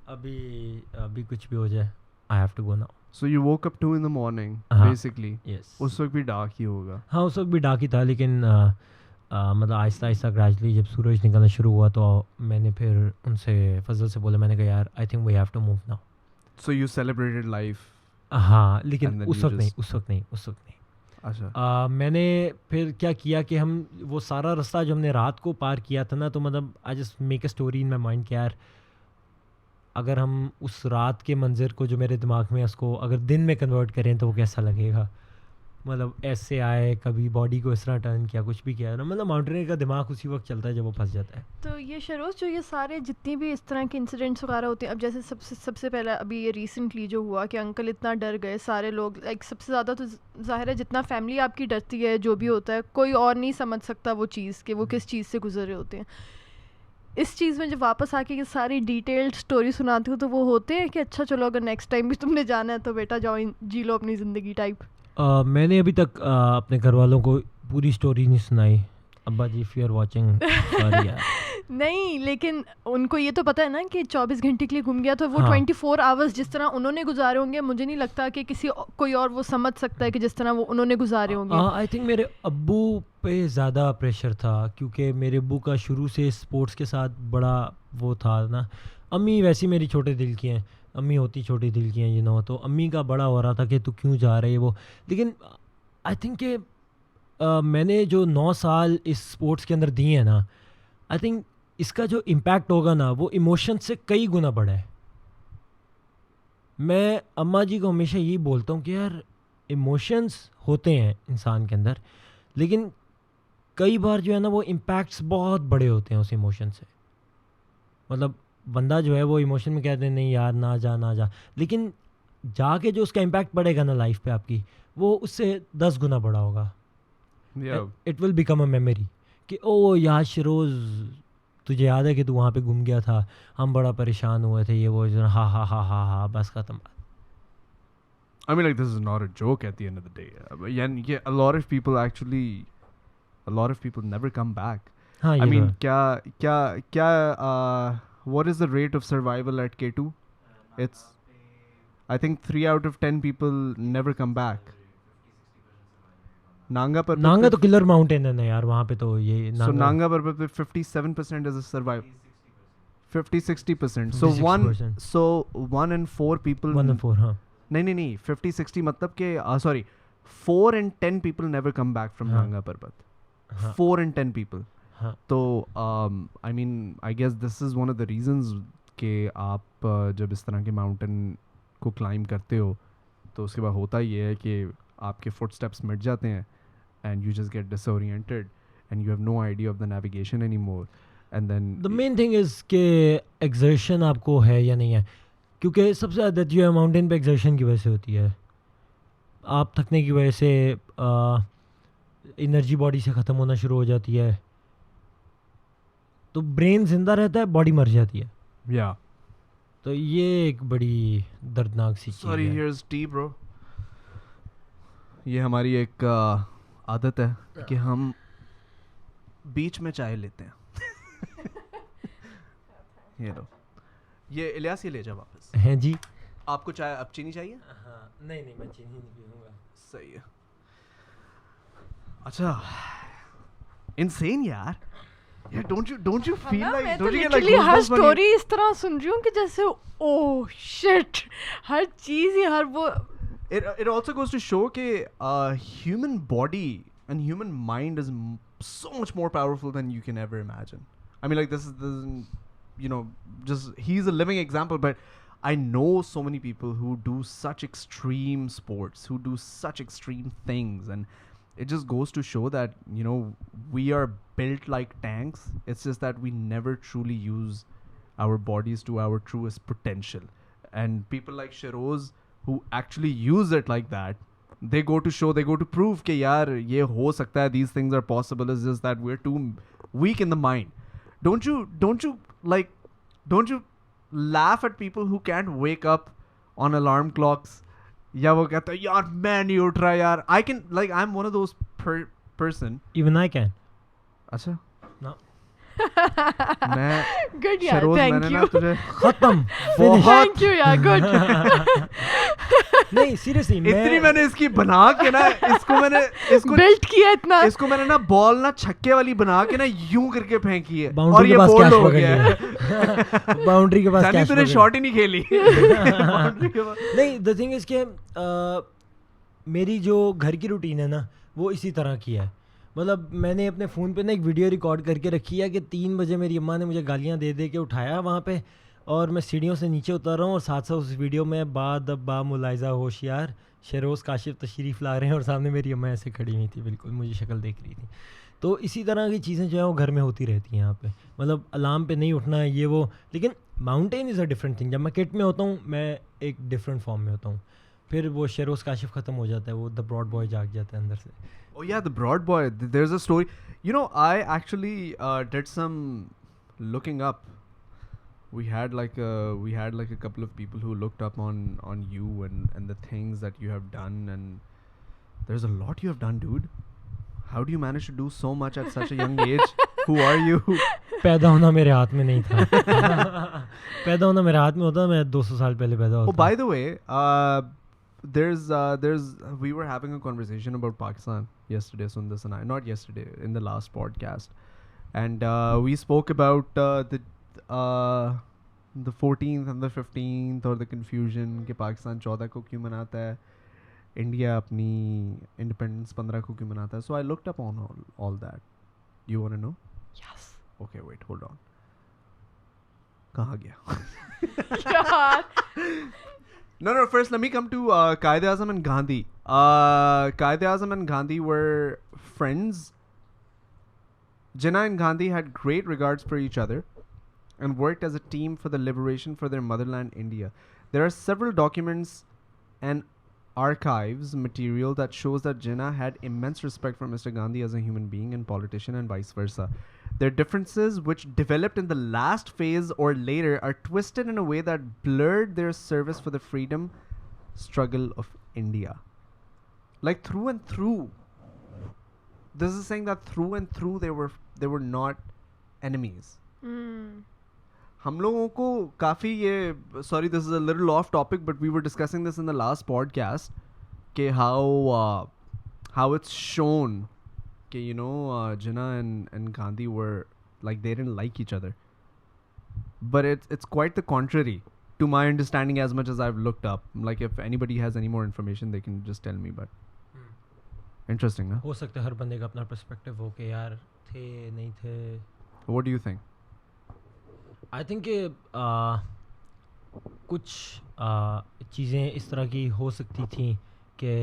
अभी कुछ भी हो जाए, I have to go now. So you woke up 2 in the morning, हाँ, basically. Yes. उस वक्त भी डार्क ही होगा। हाँ उस वक्त भी डार्क ही था, लेकिन मतलब आहिस्ता आहिस्ता ग्रेजुअली जब सूरज निकलना शुरू हुआ तो मैंने फिर उनसे फजल से बोला, मैंने कहा यार I think we have to move now. So you celebrated life? हाँ, लेकिन उस वक्त नहीं। अच्छा। मैंने फिर क्या किया कि हम वो सारा रास्ता जो हमने रात को पार किया था ना, तो मतलब I just make a story in my mind कि यार अगर हम उस रात के मंज़र को जो मेरे दिमाग में है उसको अगर दिन में कन्वर्ट करें तो वो कैसा लगेगा। मतलब ऐसे आए, कभी बॉडी को इस तरह टर्न किया, कुछ भी किया ना, मतलब माउंटेनियर का दिमाग उसी वक्त चलता है जब वो फंस जाता है। तो ये शहरोज़ जो ये सारे जितनी भी इस तरह के इंसिडेंट्स वगैरह होते हैं, अब जैसे सबसे पहला अभी ये रिसेंटली जो हुआ कि अंकल इतना डर गए, सारे लोग, लाइक सबसे ज़्यादा तो ज़ाहिर है जितना फैमिली आपकी डरती है, जो भी होता है, कोई और नहीं समझ सकता वो चीज़ कि वो किस चीज़ से गुजर रहे होते हैं। इस चीज़ में जब वापस आके ये सारी डिटेल्ड स्टोरी सुनाती हूँ तो वो होते हैं कि अच्छा चलो अगर नेक्स्ट टाइम भी तुमने जाना है तो बेटा जाओ, जी लो अपनी ज़िंदगी टाइप। मैंने अभी तक अपने घर वालों को पूरी स्टोरी नहीं सुनाई। अब्बा जी if you are watching, sorry यार। नहीं, लेकिन उनको ये तो पता है ना कि 24 घंटे के लिए घूम गया, तो वो हाँ। 24 आवर्स जिस तरह उन्होंने गुजारे होंगे, मुझे नहीं लगता कि कोई और वो समझ सकता है कि जिस तरह वो उन्होंने गुजारे होंगे। आई थिंक मेरे अब्बू पे ज़्यादा प्रेशर था, क्योंकि मेरे अब्बू का शुरू से स्पोर्ट्स के साथ बड़ा वो था ना। अम्मी वैसी मेरी छोटे दिल की हैं, अम्मी होती छोटी दिल की हैं, यू नो, तो अम्मी का बड़ा हो रहा था कि तू क्यों जा रही है वो। लेकिन आई थिंक कि मैंने जो 9 साल इस स्पोर्ट्स के अंदर दिए हैं ना, आई थिंक इसका जो इम्पैक्ट होगा ना वो इमोशन से कई गुना बड़ा है। मैं अम्मा जी को हमेशा यही बोलता हूँ कि यार इमोशंस होते हैं इंसान के अंदर, लेकिन कई बार जो है ना वो इम्पैक्ट्स बहुत बड़े होते हैं उस इमोशन से। मतलब बंदा जो है वो इमोशन में कहते हैं नहीं यार ना जा, लेकिन जाके जो उसका इम्पैक्ट पड़ेगा ना लाइफ पे आपकी, वो उससे 10 गुना बड़ा होगा। It will become a memory कि ओ यार शहरोज़ तुझे याद है कि तू वहाँ पे घूम गया था, हम बड़ा परेशान हुए थे, ये वो, हा बस खत्म। I mean, like, this is not a joke at the end of the day. And yeah, a lot of people never come back. हाँ, I mean, what is the rate of survival at K2? It's, I think 3 out of 10 people never come back. Nanga तो killer mountain है ना यार, वहाँ पे तो ये So Nanga Parbat पे 57% is a survival. 50-60%. So 1 in 4 people. 1 in 4, हाँ. नहीं 50-60 मतलब के sorry 4 in 10 people never come back from Nanga Parbat. 4 in 10 people. तो I mean I guess this is one of the reasons कि आप जब इस तरह के माउंटेन को क्लाइम करते हो तो उसके बाद होता ये है कि आपके फुटस्टेप्स मिट जाते हैं and you just get disoriented and you have no idea of the navigation anymore. And then the main thing is कि exertion आपको है या नहीं है, क्योंकि सबसे ज़्यादा जो है माउंटेन पे exertion की वजह से होती है। आप थकने की वजह से एनर्जी बॉडी से ख़त्म होना शुरू हो जाती है, तो ब्रेन जिंदा रहता है, बॉडी मर जाती है। yeah. तो ये एक बड़ी दर्दनाक सी चीज़ है। Sorry, here's tea, bro. ये हमारी एक आदत है कि हम बीच में चाय लेते हैं. ये लो, ये इलियास, ये ले जा वापस. हैं जी. आपको चाय अब चीनी चाहिए? हाँ, नहीं मैं चीनी नहीं पीऊंगा. सही है. अच्छा, insane यार. Yeah, don't you feel like, मैं तो don't you get like literally her goosebumps when you- story इस तरह सुन रही हूँ कि जैसे ओह शिट, हर चीज ही हर वो. It also goes to show that human body and human mind is so much more powerful than you can ever imagine. I mean, like this is you know, just he's a living example, but I know so many people who do such extreme sports, who do such extreme things, and it just goes to show that, you know, we are built like tanks. It's just that we never truly use our bodies to our truest potential. And people like Shehroze, who actually use it like that, they go to show, they go to prove कि यार ये हो सकता है, these things are possible. It's just that we're too weak in the mind. Don't you laugh at people who can't wake up on alarm clocks? या वो कहता है यार मैं नहीं उठ रहा यार. I can, like, I'm one of those person. Even I can. अच्छा. No. मैं गुड यार, शहरोज, थैंक मैंने ना यू. तुझे खत्म. थैंक यू यार, गुड. नहीं सीरियसली इतनी मैंने इसकी बना के ना इसको बिल्ट किया इतना. इसको मैंने ना बॉल ना छक्के वाली बना के ना यूं करके फेंकी है और बाउंड्री ये के पास बोल्ड कैच हो पकड़ गया. लिया. बाउंड्री के पास जानी कैच तूने पकड़ शॉट ही नहीं खेली. Boundary के पास. नहीं, द थिंग इज के मेरी जो घर की रूटीन है ना वो इसी तरह की है. मतलब मैंने अपने फ़ोन पे ना एक वीडियो रिकॉर्ड करके रखी है कि 3 बजे मेरी अम्मा ने मुझे गालियाँ दे दे के उठाया वहाँ पे, और मैं सीढ़ियों से नीचे उतर रहा हूँ और साथ साथ उस वीडियो में बा मुलाइजा होशियार शहरोज़ काशिफ तशरीफ़ ला रहे हैं और सामने मेरी अम्मा ऐसे खड़ी हुई थी, बिल्कुल मुझे शक्ल देख रही थी. तो इसी तरह की चीज़ें जो है वो घर में होती रहती हैं यहाँ पे. मतलब अलार्म पे नहीं उठना है ये वो. लेकिन mountain is a different thing. जब मैं किट में होता हूँ मैं एक डिफरेंट फॉर्म में होता हूँ. फिर वो शहरोज़ काशिफ ख़त्म हो जाता है, वो द ब्रॉड बॉय जाग जाता है अंदर से. Oh yeah, the broad boy. There's a story. You know, I actually did some looking up. We had like a couple of people who looked up on you and the things that you have done, and there's a lot you have done, dude. How do you manage to do so much at such a young age? Who are you? पैदा होना मेरे हाथ में नहीं था. पैदा होना मेरे हाथ में होता, मैं 200 साल पहले पैदा होता. Oh, by the way, there's we were having a conversation about Pakistan yesterday, Sundas and I. Not yesterday, in the last podcast, and we spoke about the 14th and the 15th, or the confusion कि पाकिस्तान 14 को क्यों मनाता है, India अपनी independence 15 को क्यों मनाता है. So I looked up on all that. You want to know? Yes. Okay, wait, hold on. कहाँ गया? यार. No, first let me come to Quaid-e-Azam and Gandhi. Quaid-e-Azam and Gandhi were friends. Jinnah and Gandhi had great regards for each other and worked as a team for the liberation for their motherland, India. There are several documents and archives material that shows that Jinnah had immense respect for Mr. Gandhi as a human being and politician, and vice versa. Their differences, which developed in the last phase or later, are twisted in a way that blurred their service for the freedom struggle of India. Like through and through. This is saying that through and through they were not enemies. हम लोगों को काफ़ी ये, sorry this is a little off topic, but we were discussing this in the last podcast कि how it's shown कि, you know, Jinnah and Gandhi were like, they didn't like each other, but it's quite the contrary to my understanding, as much as I've looked up. Like if anybody has any more information they can just tell me, but interesting, ना? हो सकता है हर बंदे का अपना perspective हो कि यार थे नहीं थे. What do you think? I think कुछ चीज़ें इस तरह की हो सकती थी कि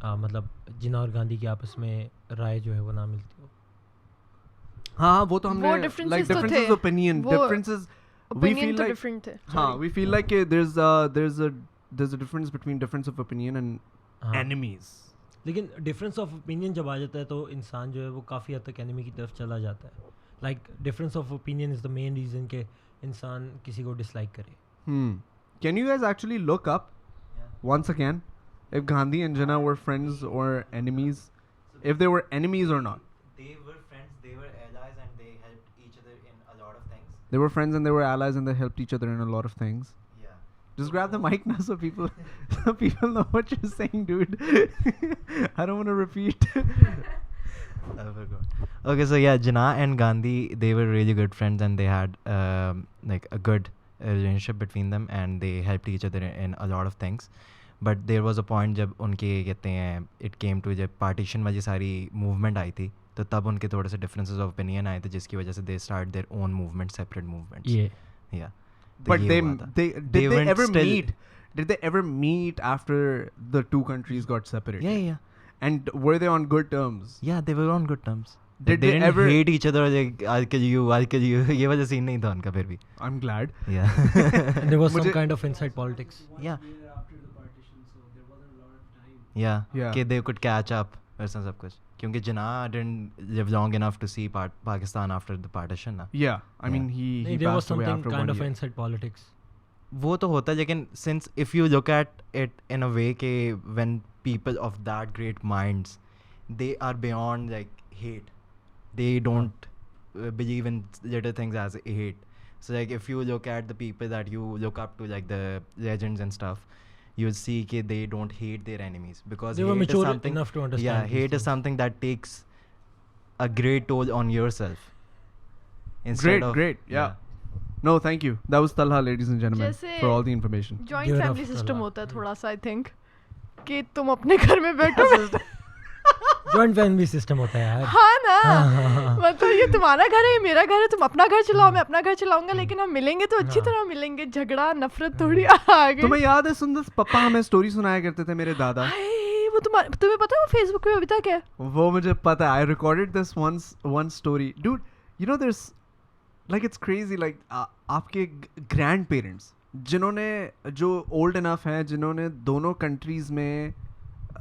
मतलब जिन्ना और गांधी की आपस में राय जो है वो ना मिलती हो. हाँ वो तो हमने differences like तो differences थे. opinion वो differences we opinion feel तो like different थे. हाँ we feel like there's a difference between difference of opinion and हाँ. enemies. लेकिन डिफरेंस ऑफ ओपिनियन जब आ जाता है तो इंसान जो है वो काफ़ी हद तक एनिमी की तरफ चला जाता है. Like difference of opinion is the main reason कि इंसान किसी को डिसलाइक करे. Can you guys actually look up once again If Gandhi and Jinnah were friends or enemies, if they were enemies or not. They were friends, they were allies, and they helped each other in a lot of things. They were friends and they were allies and they helped each other in a lot of things. Yeah. Just grab the mic now so people so people know what you're saying, dude. I don't want to repeat. I forgot. Okay, so yeah, Jinnah and Gandhi, they were really good friends, and they had like a good relationship between them, and they helped each other in a lot of things. But there was a point जब उनके कहते हैं it came to जब partition वाली सारी movement आई थी, तो तब उनके थोड़े से differences of opinion आए थे, जिसकी वजह से they start their own movement, separate movements. Yeah. But ये हुआ था. did they weren't ever still- meet? Did they ever meet after the two countries got separated? Yeah. And were they on good terms? Yeah, they were on good terms. Did they they didn't ever hate each other? Like, I'll kill you. ये वाला scene नहीं था उनका फिर भी. I'm glad. Yeah. And there was some मुझे- kind of inside politics. Yeah. after the partition, so there wasn't a lot of time. Yeah. Yeah. कि they could catch up वैसा सब कुछ. क्योंकि Jinnah didn't live long enough to see Pakistan after the partition ना. Yeah. I mean he There was passed away something after kind 1 of year. inside politics. वो तो होता है, लेकिन since if you look at it in a way कि when people of that great minds, they are beyond like hate. They don't believe in little things as hate. So like if you look at the people that you look up to, like the legends and stuff, you'll see that they don't hate their enemies, because They were hate is mature something, enough to understand. yeah, these hate is things. something that takes a great toll on yourself. Instead Great. Yeah. No, thank you. That was Talha, ladies and gentlemen, जैसे- for all the information. Joint Give it family up, system Allah. होता है थोड़ा सा I think कि तुम अपने घर में बैठो Joint family system होता है यार. हाँ ना हाँ. मतलब ये तुम्हारा घर है, ये मेरा घर है, तुम अपना घर चलाओ, मैं अपना घर चलाऊंगा, लेकिन हम मिलेंगे तो अच्छी हाँ. तरह मिलेंगे. झगड़ा नफरत थोड़ी आगे. तुम्हें याद है सुंदस, पापा हमें स्टोरी सुनाया करते थे, मेरे दादा. वो तुम्हें पता है वो फेसबुक पे अभी तक है. वो मुझे पता है. I recorded this one story. Dude, you know there's like it's crazy like आपके grandparents जिन्होंने जो old enough हैं, जिन्होंने दोनों countries में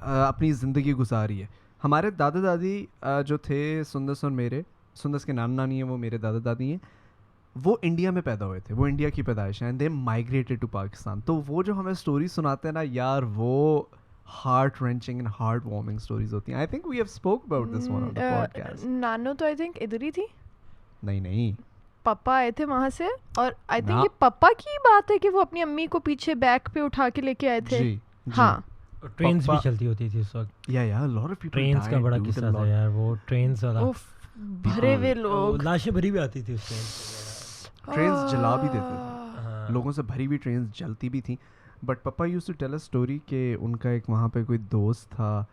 अपनी ज़िंदगी गुजारी है. हमारे दादा दादी जो थे, सुंदस और मेरे, सुंदस के नाना नानी हैं, वो मेरे दादा दादी हैं, वो इंडिया में पैदा हुए थे, वो इंडिया की पैदाइश हैं, and they migrated to Pakistan. तो वो जो हमें स्टोरी सुनाते हैं ना यार, वो heart wrenching and heart warming stories होती हैं. I think we have spoke about this one on the podcast. नानो तो आई थिंक इधर ही थी. नहीं पापा आए थे वहां से, और आई थिंक ना. ये पापा की बात है कि वो अपनी अम्मी को पीछे बैक पे उठा के लेके आए थे. जी. हाँ. ट्रेन्स भी पापा- चलती होती थी उस वक्त. या लॉट ऑफ पीपल ट्रेन्स का बड़ा किस्सा था यार, वो ट्रेन्स वाला. उफ, भरे हुए वो लोग. लाशें भरी भी आती थी उस टाइम. ट्रेन्स जला भी देते थे. हाँ. लोगों से भरी हुई ट्रेन्स जलती भी थी. बट पापा used to tell a story कि उनका एक वहाँ पे कोई दोस्त था.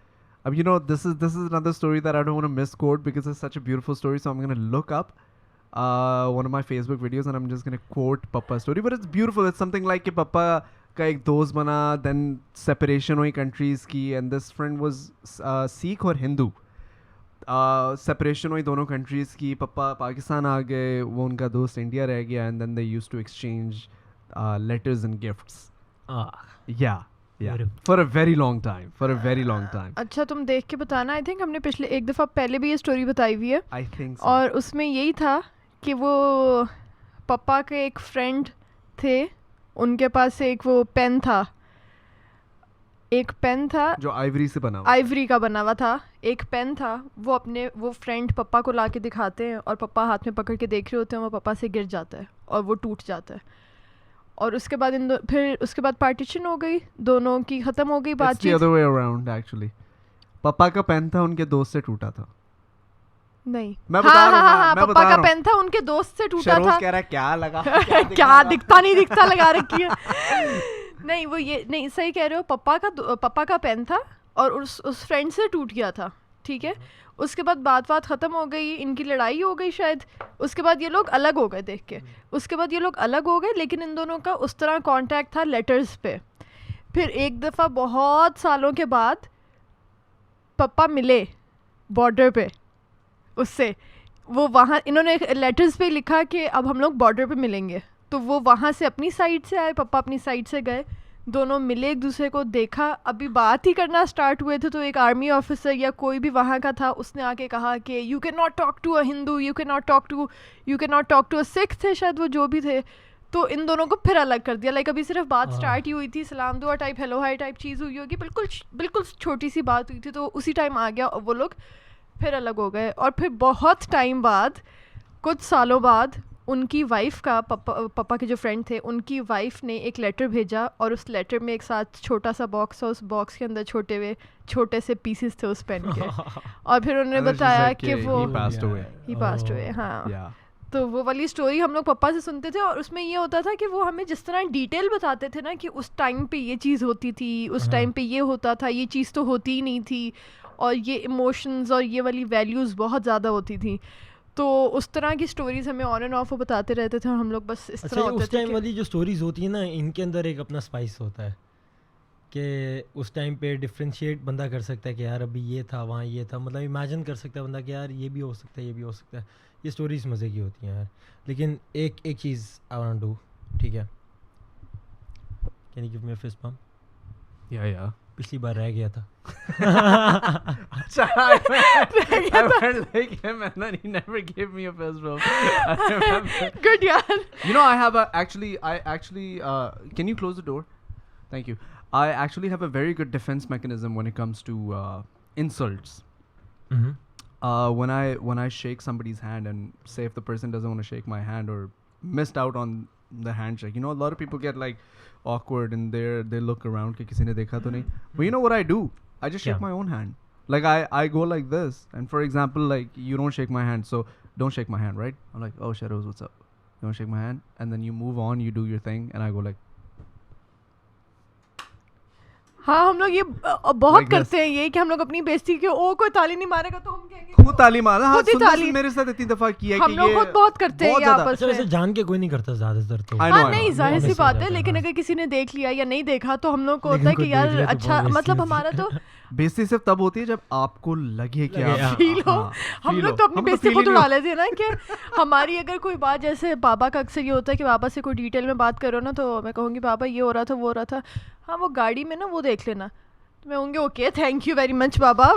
अब you know this is another story that I don't want to misquote because it's such a beautiful story, so I am gonna look up one of my Facebook videos and I'm just gonna quote Papa's story, but it's beautiful. It's something like कि पापा का एक दोस्त बना, then separation हुई countries की, and this friend was Sikh और Hindu. Separation हुई दोनों countries की, पापा पाकिस्तान आ गए, वो उनका दोस्त इंडिया रह गया, and then they used to exchange letters and gifts. Yeah. Beautiful. For a very long time. अच्छा, तुम देख के बताना. आई थिंक हमने पिछले एक दफ़ा पहले भी ये स्टोरी बताई हुई है, I think so. और उसमें यही था कि वो पापा के एक फ्रेंड थे, उनके पास एक वो पेन था, जो आइवरी से बना हुआ. आइवरी का बना हुआ था. एक पेन था, वो फ्रेंड पापा को ला के दिखाते हैं, और पापा हाथ में पकड़ के देख रहे होते हैं, वो पापा से गिर जाता है और वो टूट जाता है. और उसके बाद फिर उसके बाद पार्टीशन हो गई, दोनों की ख़त्म हो गई It's the बातचीत. other way around actually. पापा का पेन था, उनके दोस्त से टूटा था. नहीं, मैं बता रहा हूँ, हाँ, मैं पापा बता का रहा हूँ. पेन था, उनके दोस्त से टूटा शहरोज था. कह रहा है क्या लगा क्या दिखता नहीं दिखता लगा रखी है. नहीं, वो ये नहीं, सही कह रहे हो. पापा का पेन था और उस फ्रेंड से टूट गया था. ठीक है. उसके बाद बात ख़त्म हो गई, इनकी लड़ाई हो गई शायद. उसके बाद ये लोग अलग हो गए देख के. उसके बाद ये लोग अलग हो गए, लेकिन इन दोनों का उस तरह कांटेक्ट था लेटर्स पे. फिर एक दफ़ा बहुत सालों के बाद पापा मिले बॉर्डर पे उससे. वो वहाँ इन्होंने लेटर्स पे लिखा कि अब हम लोग बॉर्डर पे मिलेंगे. तो वो वहाँ से अपनी साइड से आए, पापा अपनी साइड से गए, दोनों मिले, एक दूसरे को देखा. अभी बात ही करना स्टार्ट हुए थे तो एक आर्मी ऑफिसर या कोई भी वहाँ का था, उसने आके कहा कि you can not talk to a Hindu, you can not talk to a Sikh थे शायद वो, जो भी थे. तो इन दोनों को फिर अलग कर दिया. लाइक अभी सिर्फ बात स्टार्ट ही हुई थी, सलाम दुआ टाइप, हेलो हाई टाइप चीज़ हुई होगी, बिल्कुल छोटी सी बात हुई थी, तो उसी टाइम आ गया और वो लोग फिर अलग हो गए. और फिर बहुत टाइम बाद, कुछ सालों बाद, उनकी वाइफ का पापा के जो फ्रेंड थे, उनकी वाइफ ने एक लेटर भेजा और उस लेटर में एक साथ छोटा सा बॉक्स था, उस बॉक्स के अंदर छोटे से पीसेस थे उस पेन के. और फिर उन्होंने बताया कि वो ही पास्ड हुए. हाँ, तो वो वाली स्टोरी हम लोग पापा से सुनते थे और उसमें ये होता था कि वो हमें जिस तरह डिटेल बताते थे ना कि उस टाइम पे ये चीज़ होती थी, उस टाइम पे ये होता था, ये चीज़ तो होती ही नहीं थी, और ये इमोशंस और ये वाली वैल्यूज़ बहुत ज़्यादा होती थी. तो उस तरह की स्टोरीज हमें ऑन एंड ऑफ वो बताते रहते थे और हम लोग बस इस तरह होते थे. उस टाइम वाली जो स्टोरीज होती है ना, इनके अंदर एक अपना स्पाइस होता है कि उस टाइम पे डिफ्रेंशिएट बंदा कर सकता है कि यार अभी ये था, वहाँ ये था, मतलब इमेजिन कर सकता है बंदा कि यार ये भी हो सकता है, ये भी हो सकता है. ये स्टोरीज मज़े की होती हैं यार. लेकिन एक चीज़ आई वांट टू डू, ठीक है, can you give me a fist pump? या पिछली बार रह गया था. अच्छा, I went like him and then he never gave me a fist bump. I remember. Good yaar. You know, I have can you close the door? Thank you. I actually have a very good defense mechanism when it comes to insults. Mm-hmm. When I shake somebody's hand and say if the person doesn't want to shake my hand or missed out on the handshake, you know, a lot of people get like awkward and they look around कि किसी ने देखा तो नहीं. But you know what I do? I just shake my own hand. Like I go like this, and for example, like you don't shake my hand, so don't shake my hand, right? I'm like, oh Shehroze, what's up? You don't shake my hand, and then you move on, you do your thing, and I go like. हाँ, हम लोग ये बहुत करते हैं ये कि हम लोग अपनी बेइज्जती के ओ कोई ताली नहीं मारेगा तो हम कहेंगे खुद ताली मारा. हाँ, सुंदर ने मेरे साथ इतनी दफा किया हम लोग खुद बहुत करते हैं आपस में. वैसे जान के कोई नहीं करता ज़्यादातर तो. हाँ नहीं, जाहिर सी बात है, लेकिन अगर किसी ने देख लिया या नहीं देखा तो हम लोग को होता है कि यार अच्छा, मतलब हमारा तो बेइज्जती सिर्फ तब होती है जब आपको लगे कि आप फील हो. हम लोग तो अपनी बेइज्जती खुद उड़ा लेते हैं ना कि हमारी अगर कोई बात, जैसे बाबा का अक्सर ये होता है कि बाबा से कोई डिटेल में बात करो ना तो मैं कहूँगी बाबा ये हो रहा था, वो हो रहा था, हाँ वो गाड़ी में ना वो देख लेना. मैं होंगे okay, thank you very much बाबा,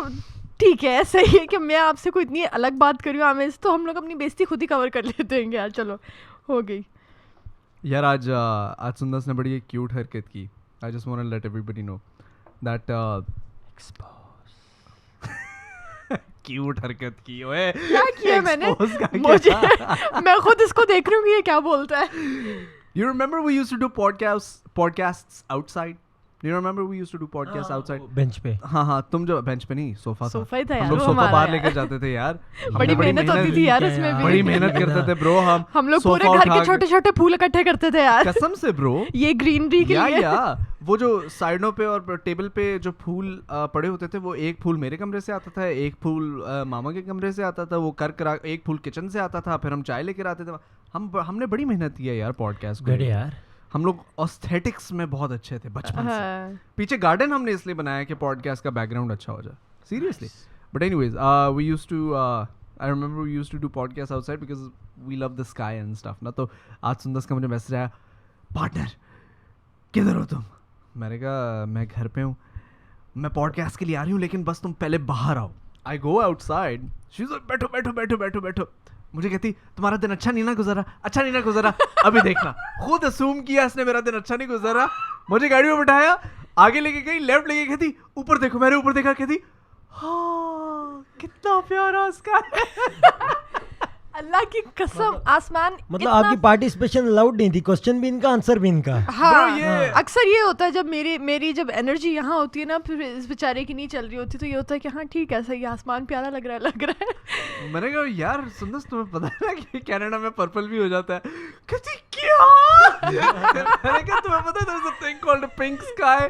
ठीक है, सही है कि मैं आपसे कोई इतनी अलग बात करी हूँ हमें, तो हम लोग अपनी बेइज्जती खुद ही कवर कर लेते हैं यार. चलो हो गई यार. आज सुंदस ने बड़ी क्यूट हरकत की. I just want to let everybody know that cute हरकत की. ओए क्या किया मैंने? मुझे मैं खुद इसको देख रही हूँ ये क्या बोलता है. You remember we used to do podcasts outside? Do you remember we used to do podcasts outside? Bench पे. हाँ, तुम जो बेंच पे नहीं, सोफा ही था यार. हम लोग सोफा बाहर लेकर जाते थे यार. बड़ी मेहनत होती थी यार इसमें भी. बड़ी मेहनत करते थे ब्रो. हम लोग पूरे घर के छोटे छोटे फूल इकट्ठे करते थे यार. कसम से ब्रो. ये ग्रीनरी के लिए. या वो जो साइडों पे और टेबल पे जो फूल पड़े होते थे, वो एक फूल मेरे कमरे से आता था, एक फूल मामा के कमरे से आता था, वो कर एक फूल किचन से आता था, फिर हम चाय लेकर आते थे. हमने बड़ी मेहनत की है यार पॉडकास्ट को यार. हम लोग ऑस्थेटिक्स में बहुत अच्छे थे बचपन से. पीछे गार्डन हमने इसलिए बनाया कि पॉडकास्ट का बैकग्राउंड अच्छा हो जाए. Seriously. But anyways, we used to I remember we used to do podcast outside because we love the sky and stuff ना. तो आज सुंदस का मुझे मैसेज आया, पार्टनर किधर हो तुम? मैंने कहा मैं घर पे हूँ, मैं पॉडकास्ट के लिए आ रही हूँ, लेकिन बस तुम पहले बाहर आओ. I go outside. She is like बैठो बैठो बैठो बैठो बैठो. मुझे कहती तुम्हारा दिन अच्छा नहीं ना गुजरा. अभी देखना. खुद असूम किया इसने मेरा दिन अच्छा नहीं गुजरा. मुझे गाड़ी में बिठाया, आगे लेके गई, लेफ्ट लेके कहती ऊपर देखो. मैंने ऊपर देखा, कहती हाँ कितना प्यारा उसका. अल्लाह की कसम, आसमान मतलब आपकी पार्टिसिपेशन अलाउड नहीं थी, क्वेश्चन भी इनका, आंसर भी इनका. हाँ, अक्सर ये होता है जब मेरी जब एनर्जी यहाँ होती है ना, फिर इस बेचारे की नहीं चल रही होती, तो ये होता है कि हाँ ठीक है, सही, आसमान प्यारा लग रहा है. मैंने कहा यार सुंदस तुम्हें पता है ना कि कनाडा में पर्पल भी हो जाता है. कहती क्या? मैंने कहा तुम्हें पता है there's a thing called a pink sky,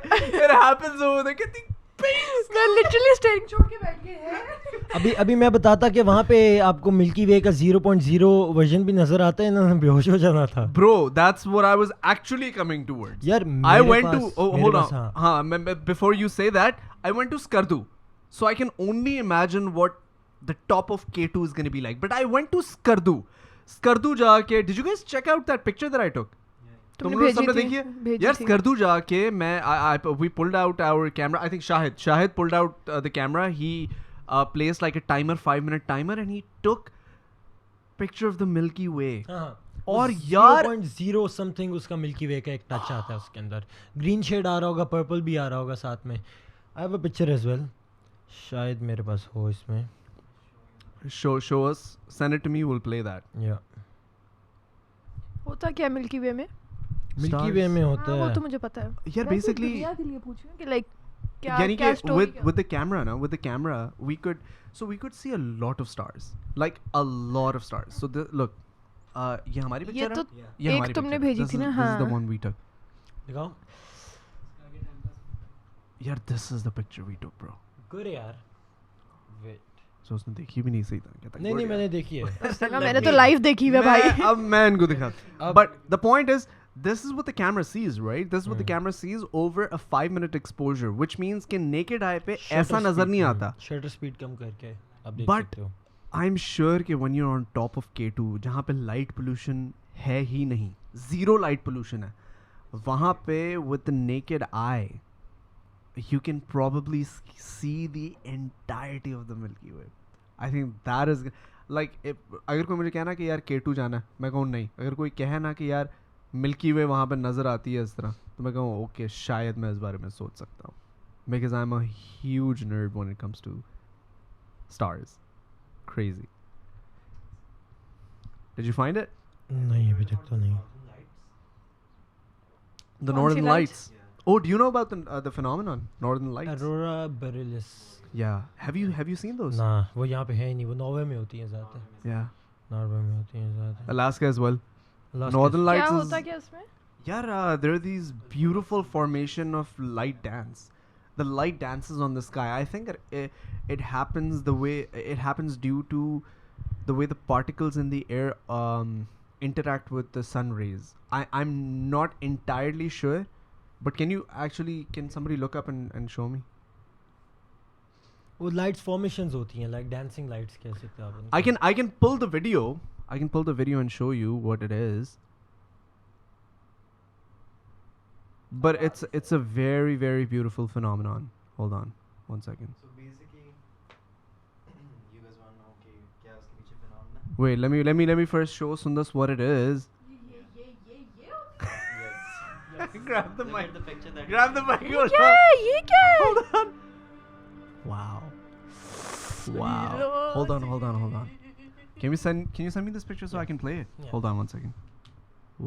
it happens over there. कहती मैं लिटरली स्टेरिंग छोड़ के बैठ गई है. अभी मैं बताता कि वहाँ पे आपको मिल्की वे का 0.0 वर्जन भी नजर आता है ना, बेहोश हो जाना था. Bro, that's what I was actually coming towards. यार I went to hold on. हाँ, before you say that, I went to Skardu, so I can only imagine what the top of K2 is going to be like. But I went to Skardu जाके, did you guys check out that picture that I took? तुम लोग सबने देखिए यार. स्कर्दू जाके मैं we pulled out our camera. I think Shahid pulled out the camera. He placed like a timer, 5-minute timer, and he took picture of the Milky Way और यार 0.0 something उसका मिल्की वे का एक टच आता है उसके अंदर. ग्रीन शेड आ रहा होगा, पर्पल भी आ रहा होगा साथ में. I have a picture as well, शायद मेरे पास हो इसमें. show us, send it to me, we'll play that. या होता क्या मिल्की वे में? मिल्की वे में होता हाँ, वो है. तो मुझे पता है. यार मैं सिर्फ basically दुनिया के लिए पूछ रही हूँ कि लाइक क्या यानी क्या कि स्टोरी with the camera ना, with the camera we could see a lot of stars, like a lot of stars. So look, ये हमारी ये picture तो है, ये एक हमारी तुमने picture है. भेजी This थी is- ना, this is the हाँ. one we took. दिखाओ. यार this is the picture we took, bro. Good यार. वेट. So उसने देखी भी नहीं सही था, कहता नहीं नहीं मैंने देखी है. उसने कहा मैंने तो लाइव देखी है भाई. अब मैं इनको दिखा. अब- But the point is, this is what the camera sees, right? This is what the camera sees over a 5-minute exposure, which means कि naked eye पे ऐसा नजर नहीं आता. शटर स्पीड कम करके आप देख But सकते हो. I'm sure कि when you're on top of K2, जहाँ पे light pollution है ही नहीं, zero light pollution है, वहाँ पे with the naked eye, you can probably see the entirety of the Milky Way. I think that is like अगर कोई मुझे कहना कि यार K2 जाना है, मैं कहूँ नहीं. अगर कोई कहे ना कि यार मिल्की वे वहाँ पे नज़र आती है इस तरह, तो मैं कहूँ ओके शायद मैं इस बारे में सोच सकता हूँ. Because I'm a huge nerd when it comes to stars. Crazy. Did you find it? नहीं अभी तक तो नहीं. The कौन Northern C lights? Lights. Oh, do you know about the phenomenon, Northern Lights? Arora borealis. Yeah. Have you seen those? ना वो यहाँ पे है ही नहीं. वो नॉर्वे में होती है ज़्यादातर. Yeah. नॉर्वे में होती है ज़्यादातर. Alaska as well. Alaska Northern क्या Lights होता is क्या इसमें? yeah. There are these beautiful formation of light dance. The light dances on the sky. I think it happens the way it happens due to the way the particles in the air interact with the sun rays. I'm not entirely sure, but can somebody look up and show me? वो lights formations होती हैं, like dancing lights कह सकते हो आप. I can pull the video. I can pull the video and show you what it is. But it's a very, very beautiful phenomenon. Hold on 1 second. So basically, you guys want to know कि क्या उसके पीछे phenomenon? Wait, let me first show Sundas what it is. Yes. Grab the Look mic. at the picture that. Grab the mic. Hold क्या on. है? ये क्या है? Hold on. Wow. Wow. Hold on. Can you send me this picture so I can play it? Yeah. Hold on 1 second.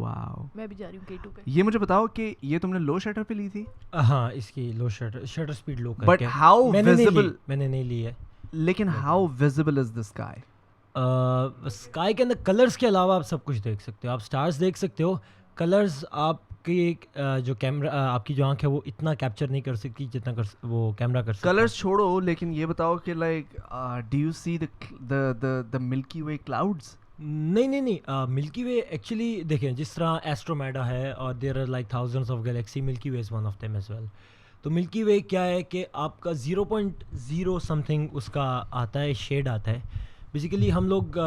Wow. मैं भी जा रही हूँ K2 पे. ये मुझे बताओ कि ये तुमने लो शटर पे ली थी? हाँ इसकी लो शटर स्पीड लो करके. But how visible? मैंने नहीं ली है. लेकिन how visible is the sky? Sky के अंदर कलर्स के अलावा आप सब कुछ देख सकते हो. आप स्टार्स देख सकते हो. कलर्स आपकी जो कैमरा आपकी जो आंख है वो इतना कैप्चर नहीं कर सकती जितना वो कैमरा कर सकता है. कलर्स छोड़ो, लेकिन ये बताओ कि like do you see the Milky Way clouds? नहीं मिल्की वे एक्चुअली देखें जिस तरह एस्ट्रोमेडा है और there are like thousands of galaxy. Milky Way is one of them as well. तो मिल्की वे क्या है कि आपका 0.0 समथिंग उसका आता है, शेड आता है. बेसिकली हम लोग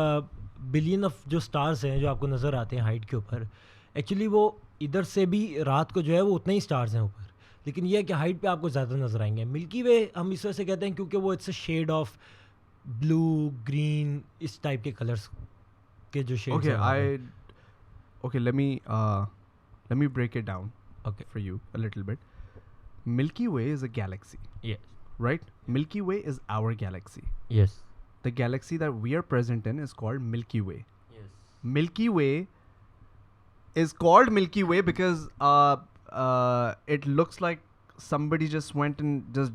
बिलियन ऑफ जो स्टार्स हैं जो आपको नज़र आते हैं हाइट के ऊपर, एक्चुअली वो इधर से भी रात को जो है वो उतने ही स्टार्स हैं ऊपर, लेकिन ये है कि हाइट पे आपको ज़्यादा नज़र आएंगे. मिल्की वे हम इस वजह से कहते हैं क्योंकि वो it's a shade of blue green इस टाइप के कलर्स के जो shades Okay, let me break it down Okay. for you a little bit. Milky Way is a galaxy, Yes. right? Milky Way is our galaxy. Yes. The galaxy that we are present in is called Milky Way. Yes. Milky Way is called Milky Way because it looks like somebody just went and just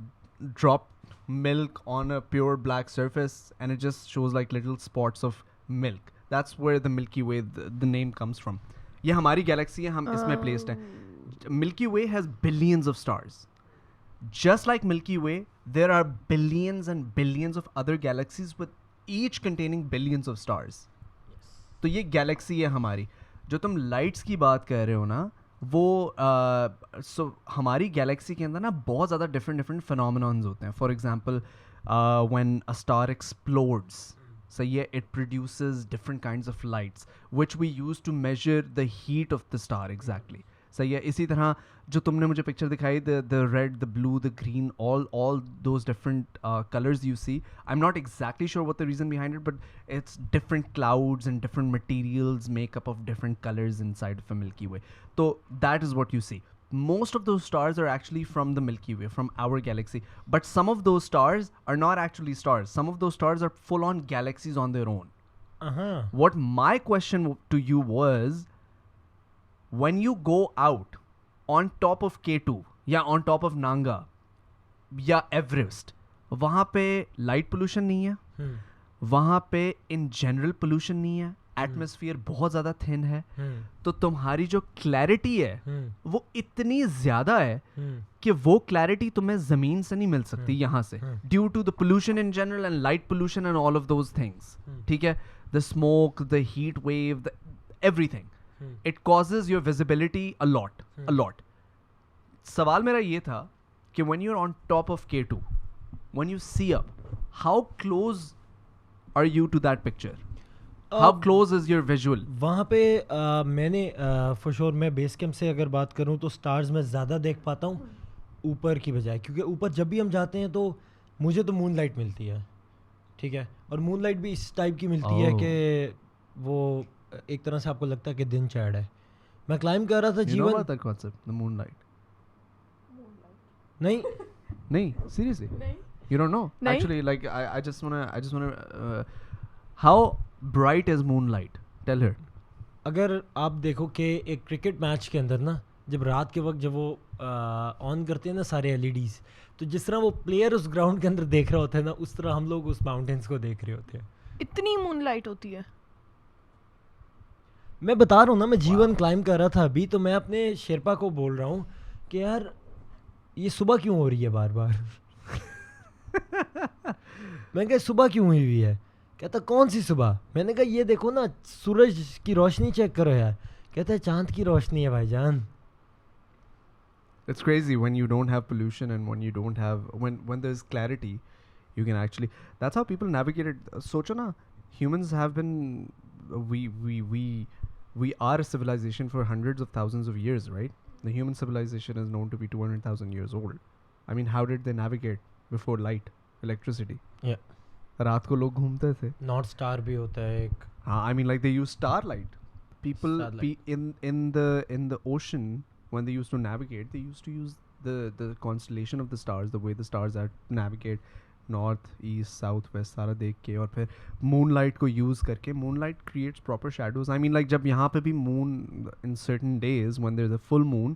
dropped milk on a pure black surface and it just shows like little spots of milk. That's where the Milky Way, the name comes from. ये हमारी galaxy है, हम इसमें placed हैं. Milky Way has billions of stars. Just like Milky Way, there are billions and billions of other galaxies with each containing billions of stars. तो ये Galaxy है हमारी. जो तुम लाइट्स की बात कर रहे हो ना, वो हमारी गैलेक्सी के अंदर ना बहुत ज़्यादा डिफरेंट फिनोमिनॉन्स होते हैं. For example when a star explodes, so yeah, it produces different kinds of lights which we use to measure the heat of the star exactly. सही है. इसी तरह जो तुमने मुझे पिक्चर दिखाई, the red, the blue, the green, all those different colors you see, I'm not exactly sure what the reason behind it, but it's different clouds and different materials make up of different colors inside of a Milky Way. So that is what you see. Most of those stars are actually from the Milky Way, from our galaxy, but some of those stars are not actually stars. Some of those stars are full on galaxies on their own. What my question to you was, when you go out on top of K2 या on top of Nanga या Everest, वहाँ पे light pollution नहीं है, वहाँ पे in general pollution नहीं है, atmosphere बहुत ज़्यादा thin है, तो तुम्हारी जो clarity है वो इतनी ज़्यादा है कि वो clarity तुम्हें ज़मीन से नहीं मिल सकती यहाँ से, due to the pollution in general and light pollution and all of those things. ठीक है, the smoke, the heat wave, everything. It causes your visibility a lot. सवाल मेरा ये था कि when you're on top of K2, when you see up, how close are you to that picture? How close is your visual? वहाँ पे मैंने for sure मैं base camp से अगर बात करूँ तो स्टार्स में ज़्यादा देख पाता हूँ ऊपर की बजाय, क्योंकि ऊपर जब भी हम जाते हैं तो मुझे तो मून लाइट मिलती है, ठीक है, और मून लाइट भी इस टाइप की मिलती है कि वो एक तरह से आपको लगता है कि दिन चढ़ है. मैं क्लाइंब कर रहा था You know about that concept, the moonlight? नहीं, seriously? You don't know? नहीं. Actually, like I just wanna how bright is moonlight? Tell her. अगर आप देखो कि एक क्रिकेट मैच के अंदर ना, जब रात के वक्त जब वो ऑन करते हैं ना सारे LEDs, तो जिस तरह वो प्लेयर उस ग्राउंड के अंदर देख रहा होता है ना, उस तरह हम लोग उस माउंटेन्स को देख रहे होते हैं. इतनी मूनलाइट होती है. मैं बता रहा हूँ ना, मैं जीवन क्लाइंब कर रहा था अभी, तो मैं अपने शेरपा को बोल रहा हूँ कि यार ये सुबह क्यों हो रही है बार बार. मैं कहा सुबह क्यों हुई हुई है? कहता कौन सी सुबह? मैंने कहा ये देखो ना, सूरज की रोशनी चेक करो यार. कहता है चांद की रोशनी है भाईजान. It's crazy when you don't have pollution and when you don't have when there's clarity, you can actually. That's how people navigate it. सोचो ना, humans have been we are a civilization for hundreds of thousands of years, right? The human civilization is known to be 200,000 years old. I mean, how did they navigate before light, electricity? Yeah. रात को लोग घूमते थे. North star भी होता है एक. I mean, like they use starlight. People in the ocean, when they used to navigate, they used to use the constellation of the stars, the way the stars are to navigate, north, east, south, west, सारा देख के, और फिर moonlight को use करके. Moonlight creates proper shadows. I mean, like जब यहाँ पे भी moon in certain days when there's a full moon,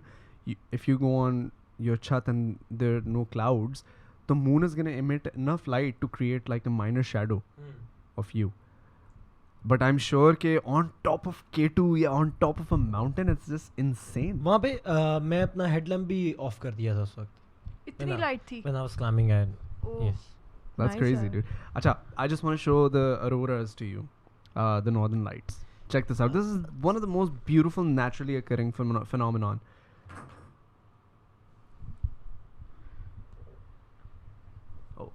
if you go on your chat and there are no clouds, the moon is gonna emit enough light to create like a minor shadow of you. But I'm sure कि on top of K2 या on top of a mountain, it's just insane. वहाँ पे मैं अपना headlamp भी of कर दिया था उस वक्त. इतनी लाइट थी. When I was climbing and yes. That's Nice, crazy, dude. Acha, I just want to show the auroras to you, the northern lights. Check this out. This is one of the most beautiful naturally occurring phenomenon. Oh.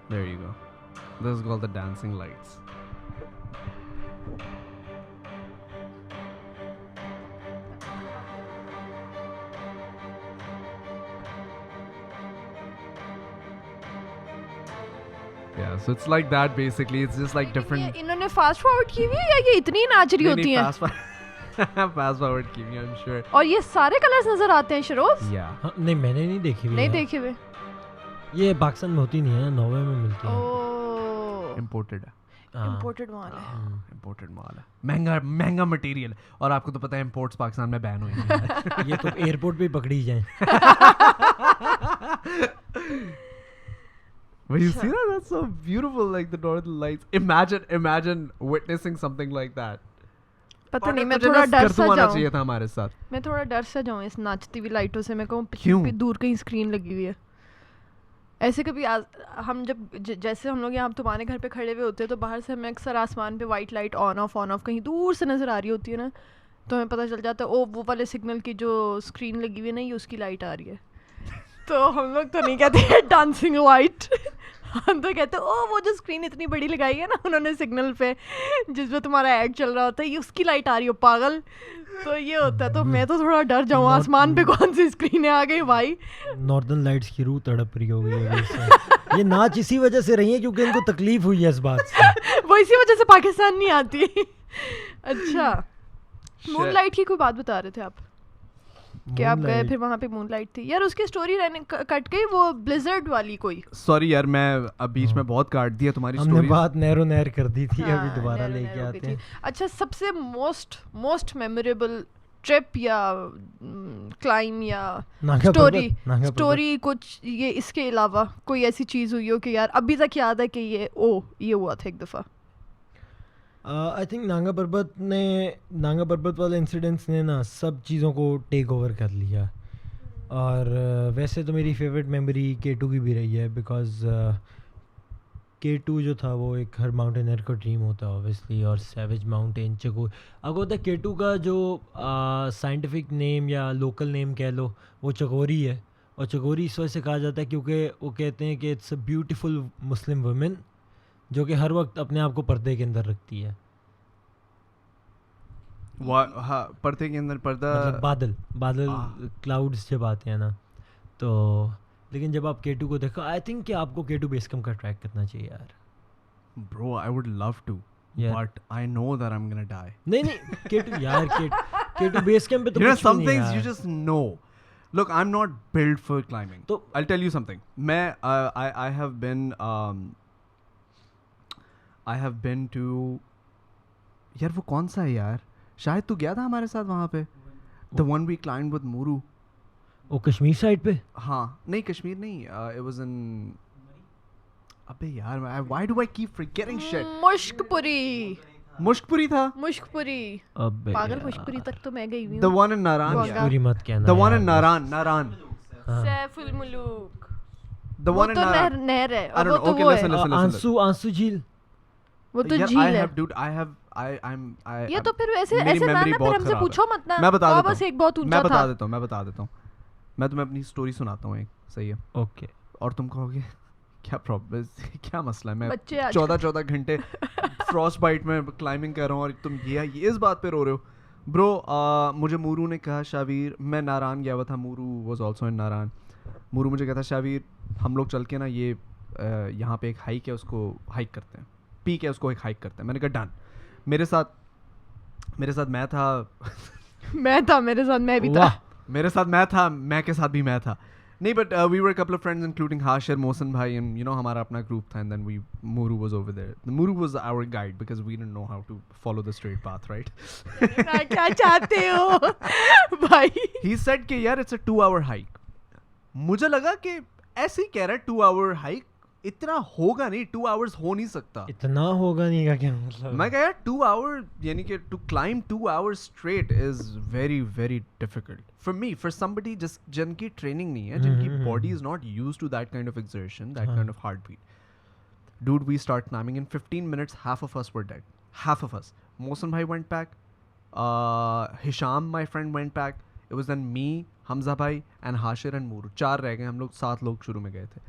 There you go. This is called the dancing lights. Yeah, so it's like that basically. It's just like different. इन्होंने fast forward की हुई है या ये इतनी नाच रही होती हैं? Fast forward की हुई, I'm sure. और ये सारे कलर्स नजर आते हैं शरोज? Yeah. हाँ, नहीं मैंने नहीं देखी हुई नहीं है. देखे हुए. ये पाकिस्तान में होती नहीं है, नॉर्वे में मिलती है. ओह, Imported है. हाँ. इंपोर्टेड माल है. Imported माल है. महंगा मटेरियल. और आपको तो पता है imports पाकिस्तान में बैन हुई हैं. ये तो एयरपोर्ट पे पकड़ी जाए. But you see that? That's so beautiful, like the northern lights. Imagine witnessing something like that. पता नहीं, मैं थोड़ा डर सा आना जाऊं. चाहिए था हमारे साथ. मैं थोड़ा डर सा जाऊं इस नाचती हुई लाइटों से. मैं कहूँ क्यों? पीछे दूर कहीं स्क्रीन लगी हुई है. ऐसे कभी हम जब जैसे हम लोग यहाँ तुम्हारे घर पे खड़े हुए होते हैं तो बाहर से हमें अक्सर आसमान पे वाइट लाइट ऑन ऑफ कहीं दूर से नज़र आ रही होती है ना, तो हमें पता चल जाता है ओ वो वाले सिग्नल की जो स्क्रीन लगी हुई है ना, ये उसकी लाइट आ रही है. तो हम लोग तो नहीं कहते डांसिंग लाइट, हम तो कहते ओ वो जो स्क्रीन इतनी बड़ी लगाई है ना उन्होंने सिग्नल पे, जिसमें तुम्हारा ऐड चल रहा होता है, ये उसकी लाइट आ रही हो पागल, तो ये होता है। तो मैं तो थोड़ा डर जाऊँ, आसमान पे कौन सी स्क्रीनें आ गई भाई। नॉर्दर्न लाइट्स की रूह तड़प रही होगी अभी इससे। ये नाच इसी वजह से रही है क्योंकि इनको तकलीफ हुई है इस बात से। वो इसी वजह से पाकिस्तान नहीं आती। अच्छा, मूनलाइट की कोई बात बता रहे थे आप कि आप गए फिर वहाँ पे मूनलाइट थी यार, उसकी स्टोरी रहने कट गई वो ब्लिजर्ड वाली कोई। सॉरी यार मैं अब बीच में बहुत काट दिया तुम्हारी हमने स्टोरी। बात नैरो नैर कर दी थी, हाँ, अभी दोबारा नैरो लेके नैरो आते की हैं। थी। अच्छा, सबसे मोस्ट मेमोरेबल ट्रिप या क्लाइम या नागा स्टोरी पर्वत, नागा पर्वत। स्टोरी कुछ ये इसके अलावा कोई ऐसी चीज़ हुई हो कि यार अभी तक याद है कि ये हुआ था एक दफ़ा। आई थिंक नागा पर्वत वाले इंसिडेंट्स ने ना सब चीज़ों को टेक ओवर कर लिया। और वैसे तो मेरी फेवरेट मेमोरी K2 की भी रही है, बिकॉज K2 जो था वो एक हर माउंटेनर का ड्रीम होता है ऑब्वियसली। और सैवेज माउंटेन चको अगर होता है K2 का जो साइंटिफिक नेम या लोकल नेम कह लो वो चकोरी है। और चकोरी इस वजह से कहा जाता है क्योंकि वो कहते हैं कि it's a beautiful Muslim women जो कि हर वक्त अपने आप को पर्दे के अंदर रखती है। हाँ, पर्दे के अंदर पर्दा मतलब बादल क्लाउड्स जब आते हैं ना तो। लेकिन जब आप K2 को देखो, आई थिंक कि आपको K2 बेस कैंप का ट्रैक करना चाहिए यार। Bro I would love to but I know that I am gonna die. नहीं K2 यार, K2 बेस कैंप पे तो You know कुछ भी some नहीं things यार। you just know. Look, I'm not built for climbing. तो I'll tell you something. I have been to यार वो कौन सा है यार, शायद तू गया था हमारे साथ वहाँ पे, the one we climbed with Muru. वो कश्मीर साइड पे। हाँ नहीं कश्मीर नहीं, it was in अबे यार why do I keep forgetting shit. Mushkpuri था। मुश्कपुरी अबे पागल, मुश्कपुरी तक तो मैं गई हुई The हूँ। one in Naran. Wanga. पूरी मत कहना The one यार in बस। Naran. सैफुल मुलूक The वो one in तो Naran. नहर है, I और don't वो know. तो Okay, वो listen, है, listen. आंसू झील। वो तो यार, झील I है। have, dude, ये तो फिर ऐसे मेरी ऐसे ना memory फिर बहुत हमसे खराब है। पूछो मत ना। मैं बता तो देता बस हूँ। एक बहुत ऊंचा मैं बता था। देता हूँ। मैं तुम्हें अपनी स्टोरी सुनाता हूँ एक, सही है? ओके। और तुम कहोगे क्या प्रॉब्लम, क्या मसला है, मैं बच्चे आज 14 घंटे फ्रॉस्ट बाइट में क्लाइंबिंग कर रहा हूँ और तुम ये इस बात पे रो रहे हो। ब्रो मुझे मूरू ने कहा शावीर, मैं नारायण गया हुआ था, मूरू वाज आल्सो इन नारायण। मूरू मुझे कहता शावीर हम लोग चल के ना ये यहाँ पे एक हाइक है उसको हाइक करते हैं, पीक है उसको एक हाइक करते हैं। मैंने कहा डन। मेरे साथ मैं था मेरे साथ मैं भी था। मेरे साथ मैं था, मैं के साथ भी मैं था नहीं, but we were couple of friends including Hashir, Mohsin भाई, एंड यू नो हमारा अपना ग्रुप था। And then Muru was over there. Muru was our guide because we didn't know how to follow the straight path, right? क्या चाहते हो भाई? He said कि यार it's a 2-hour hike. मुझे लगा कि ऐसे ही कह रहा है 2-hour hike, इतना होगा नहीं, 2 hours हो नहीं सकता। इतना होगा नहीं का क्या मतलब? मैं कह यार 2 hour यानी कि to climb 2 hours straight is very very difficult for me, for somebody just जिनकी training नहीं है, जिनकी body is not used to that kind of exertion, that kind of heartbeat. Dude, we start climbing in 15 minutes. Half of us were dead. Half of us. Mohsen bhai went back. Hisham, my friend, went back. It was then me, Hamza bhai, and Hashir and Muru. 4 रह गए हम लोग, 7 लोग शुरू में गए थे।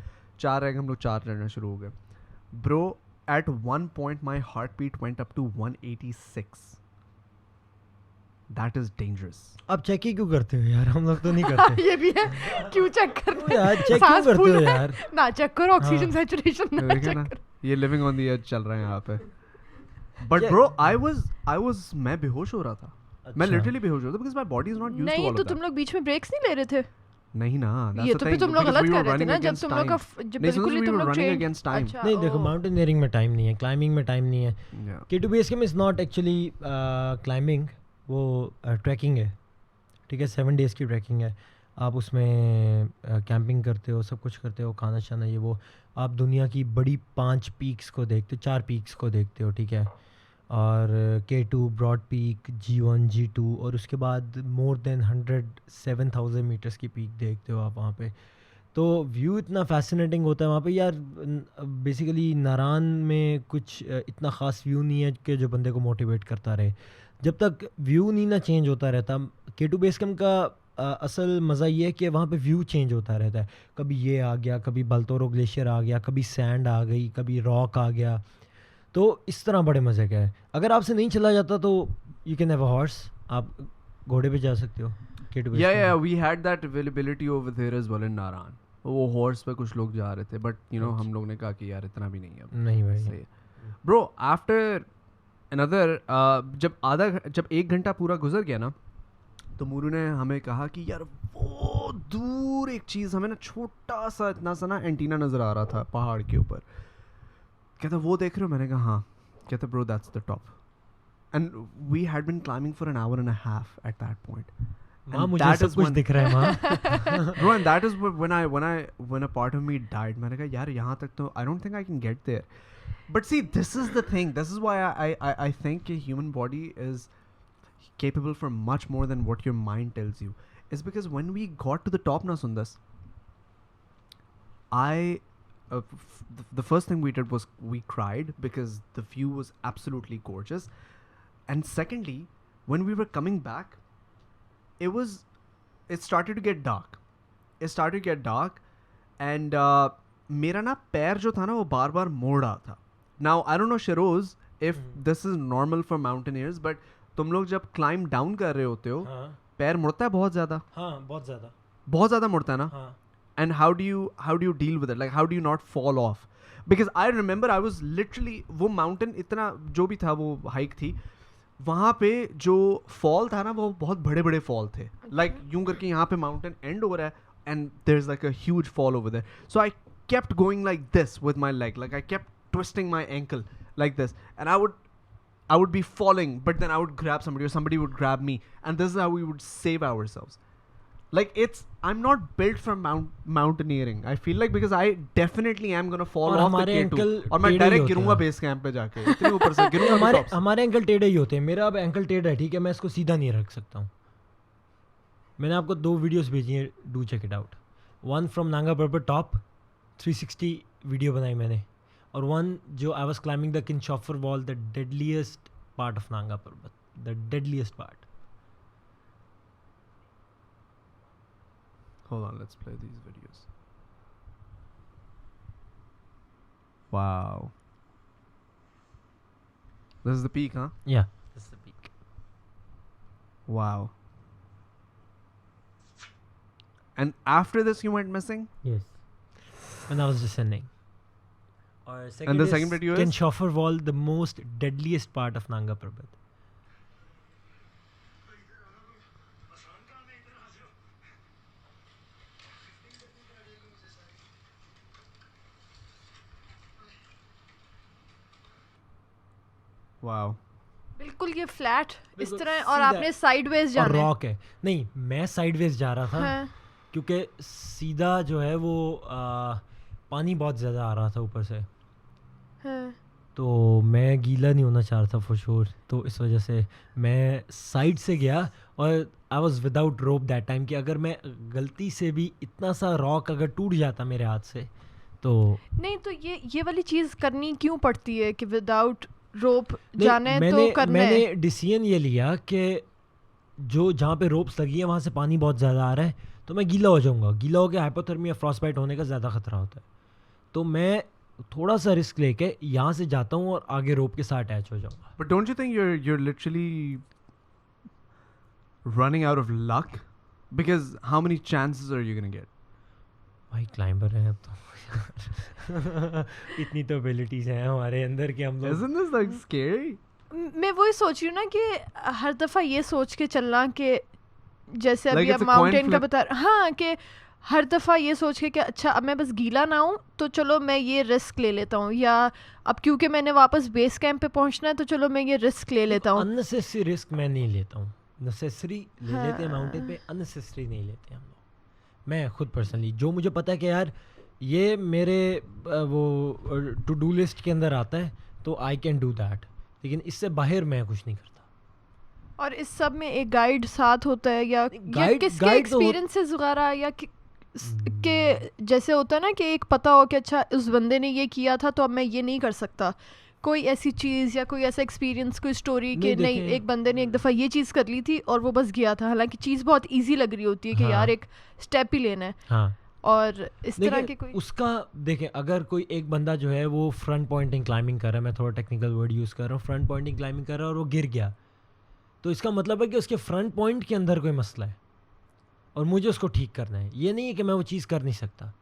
4 रह गए हम लोग, 4 चढ़ना शुरू हो गए। Bro, at one point my heartbeat went up to 186. That is dangerous. आप चेक ही क्यों करते हो यार? हम लोग तो नहीं करते। ये भी है, क्यों चेक करते यार चेक क्यों करते हो यार? ना चेक करो ऑक्सीजन सैचुरेशन ना देखे चेक ना, करो। ये living on the edge चल रहा है यहाँ पे। But bro, I was मैं बेहोश हो रहा था। मैं literally बेहोश हो रहा था because my body is not used to नहीं all तो of तुम that. लोग बीच में ब्रेक्स नहीं ले रहे थे? नहीं ना, that's ये the तो फिर thing, तुम लोग because गलत we were कर रहे थे running ना, जब against तुम लोग का time. जब नहीं, बिल्कुल ही we तुम were लोग running ट्रेन। against time. अच्छा, नहीं देखो, ओ। माउंटेनियरिंग में टाइम नहीं है, क्लाइंबिंग में टाइम नहीं है। Yeah. K2 base camp is not actually climbing, वो ट्रैकिंग है। ठीक है, 7 days की ट्रैकिंग है। आप उसमें कैंपिंग करते हो, सब कुछ करते हो, खाना शाना ये वो। आप दुनिया की बड़ी 5 पीक्स को देखते हो, 4 पीक्स को देखते हो, ठीक है। और K2, broad peak, G1, G2, और उसके बाद मोर देन 107,000 मीटर्स की पीक देखते हो आप वहाँ पे। तो व्यू इतना फैसिनेटिंग होता है वहाँ पे यार। बेसिकली नारायण में कुछ इतना ख़ास व्यू नहीं है कि जो बंदे को मोटिवेट करता रहे। जब तक व्यू नहीं ना चेंज होता रहता। K2 बेस कैंप का असल मज़ा ये है कि वहाँ पे व्यू चेंज होता रहता है, कभी ये आ गया, कभी बल्तोरो ग्लेशियर आ गया, कभी सैंड आ गई, कभी रॉक आ गया, तो इस तरह बड़े मज़े का है. अगर आपसे नहीं चला जाता तो you can have a horse, आप घोड़े पे जा सकते हो. Yeah, we had that availability over there as well in Naran. वो हॉर्स पे कुछ लोग जा रहे थे, बट यू नो हम लोग ने कहा कि यार इतना भी नहीं है अब. नहीं भाई. सही है. Bro, after another जब 1 घंटा पूरा गुजर गया ना, तो मूरू ने हमें कहा कि यार वो दूर एक चीज़ हमें ना छोटा सा इतना सा ना एंटीना नज़र आ रहा था पहाड़ के ऊपर. कहता वो देख रहे हो? मैंने कहा हाँ. कहता bro that's the top. And we had been climbing for an hour and a half at that point. माँ मुझे सब कुछ दिख रहा है माँ. Bro, and that is when a part of me died. मैंने कहा यार यहाँ तक तो I don't think I can get there. But see, this is the thing. This is why I think a human body is capable for much more than what your mind tells you. It's because when we got to the top na Sundas, the first thing we did was we cried because the view was absolutely gorgeous. And secondly, when we were coming back, it started to get dark. And मेरा ना पैर जो था ना वो बार बार मोड़ रहा था. Now I don't know Shehroze if this is normal for mountaineers, but तुम लोग जब climb down कर रहे होते हो, पैर मुड़ता है बहुत ज़्यादा. हाँ बहुत ज़्यादा मुड़ता है ना. हाँ. And how do you deal with it? Like how do you not fall off? Because I remember I was literally वो mountain इतना जो भी था वो hike थी, वहाँ पे जो फॉल था ना वो बहुत बड़े बड़े फॉल थे. लाइक यूं करके यहाँ पे माउंटेन एंड हो रहा है and there is like a huge fall over there. So I kept going like this with my leg, like I kept twisting my ankle like this, and I would be falling, but then I would grab somebody or somebody would grab me, and this is how we would save ourselves. Like I'm not built for mountaineering. I feel like because I definitely am gonna fall off the K2 और मैं direct गिरूंगा base camp पे जाके, इतने ऊपर से गिरूंगा. हमारे ankle टेढ़े ही होते हैं. मेरा अब एंकल टेढ़ा है, ठीक है, मैं इसको सीधा नहीं रख सकता हूँ. मैंने आपको 2 वीडियोस भेजी हैं, do check it out. One from Nanga Parbat top 360 video बनाई मैंने, और वन जो I was climbing the Kinshofer wall, the deadliest part of Nanga Parbat, the deadliest part. Hold on, let's play these videos. Wow. This is the peak, huh? Yeah, this is the peak. Wow. And after this you went missing? Yes. And I was descending. And the second video is? Kinshofer Wall, the most deadliest part of Nanga Parbat. Wow. बिल्कुल ये flat इस बिल्कुल तरह है, और सीधा आपने sideways और जाना है. रॉक है. नहीं, मैं साइडवेज जा रहा था. हाँ. क्योंकि सीधा जो है वो पानी बहुत ज़्यादा आ रहा था ऊपर से. हाँ. तो मैं गीला नहीं होना चाह रहा था फॉर श्योर, तो इस वजह से मैं साइड से गया. और I was without rope that time, कि अगर मैं गलती से भी इतना सा रॉक अगर टूट जाता मेरे हाथ से तो नहीं, तो ये वाली चीज़ करनी क्यों पड़ती है कि विदाउट रोप जाना है तो करना है. मैंने डिसीजन ये लिया कि जो जहाँ पे रोप्स लगी है वहाँ से पानी बहुत ज़्यादा आ रहा है, तो मैं गीला हो जाऊँगा. गीला हो के हाइपोथर्मिया फ्रॉस्टबाइट होने का ज़्यादा खतरा होता है. तो मैं थोड़ा सा रिस्क लेके यहाँ से जाता हूँ और आगे रोप के साथ अटैच हो जाऊँगा. But don't you think you're literally running out of luck? Because how many chances are you gonna get? भाई क्लाइंबर हैं अब तो. इतनी तो एबिलिटीज हैं हमारे अंदर कि हम लोग. Isn't this like scary? मैं वही सोच रही हूँ ना कि हर दफ़ा ये सोच के चलना कि जैसे Like अभी it's अब a coin माउंटेन का flip. बता हाँ, कि हर दफ़ा ये सोच के कि अच्छा अब मैं बस गीला ना हूँ तो चलो मैं ये रिस्क ले लेता हूँ, या अब क्योंकि मैंने वापस बेस कैंप पे पहुँचना है तो चलो मैं ये रिस्क ले लेता हूँ. अननेसेसरी रिस्क मैं नहीं लेता हूँ. नेसेसरी ले लेते हैं हाँ. माउंटेन पे, अननेसेसरी नहीं लेते हम लोग. मैं खुद पर्सनली जो मुझे पता है कि यार ये मेरे वो टू डू लिस्ट के अंदर आता है तो आई कैन डू दैट, लेकिन इससे बाहर मैं कुछ नहीं करता. और इस सब में एक गाइड साथ होता है या किसके गाइड तो एक्सपीरियंसेस वगैरह, या कि जैसे होता है ना कि एक पता हो कि अच्छा उस बंदे ने ये किया था तो अब मैं ये नहीं कर सकता. कोई ऐसी चीज़ या कोई ऐसा एक्सपीरियंस, कोई स्टोरी कि नहीं, नहीं देखें- एक बंदे ने एक दफ़ा ये चीज़ कर ली थी और वो बस गया था, हालांकि चीज़ बहुत इजी लग रही होती है कि हाँ। यार एक स्टेप ही लेना है, हाँ और इस तरह देखिए के कोई उसका देखें, अगर कोई एक बंदा जो है वो फ्रंट पॉइंटिंग क्लाइंबिंग कर रहा है, मैं थोड़ा टेक्निकल वर्ड यूज़ कर रहा हूँ, फ्रंट पॉइंटिंग क्लाइंबिंग कर रहा है और वो गिर गया, तो इसका मतलब है कि उसके फ्रंट पॉइंट के अंदर कोई मसला है और मुझे उसको ठीक करना है। ये नहीं है कि मैं वो चीज़ कर नहीं सकता,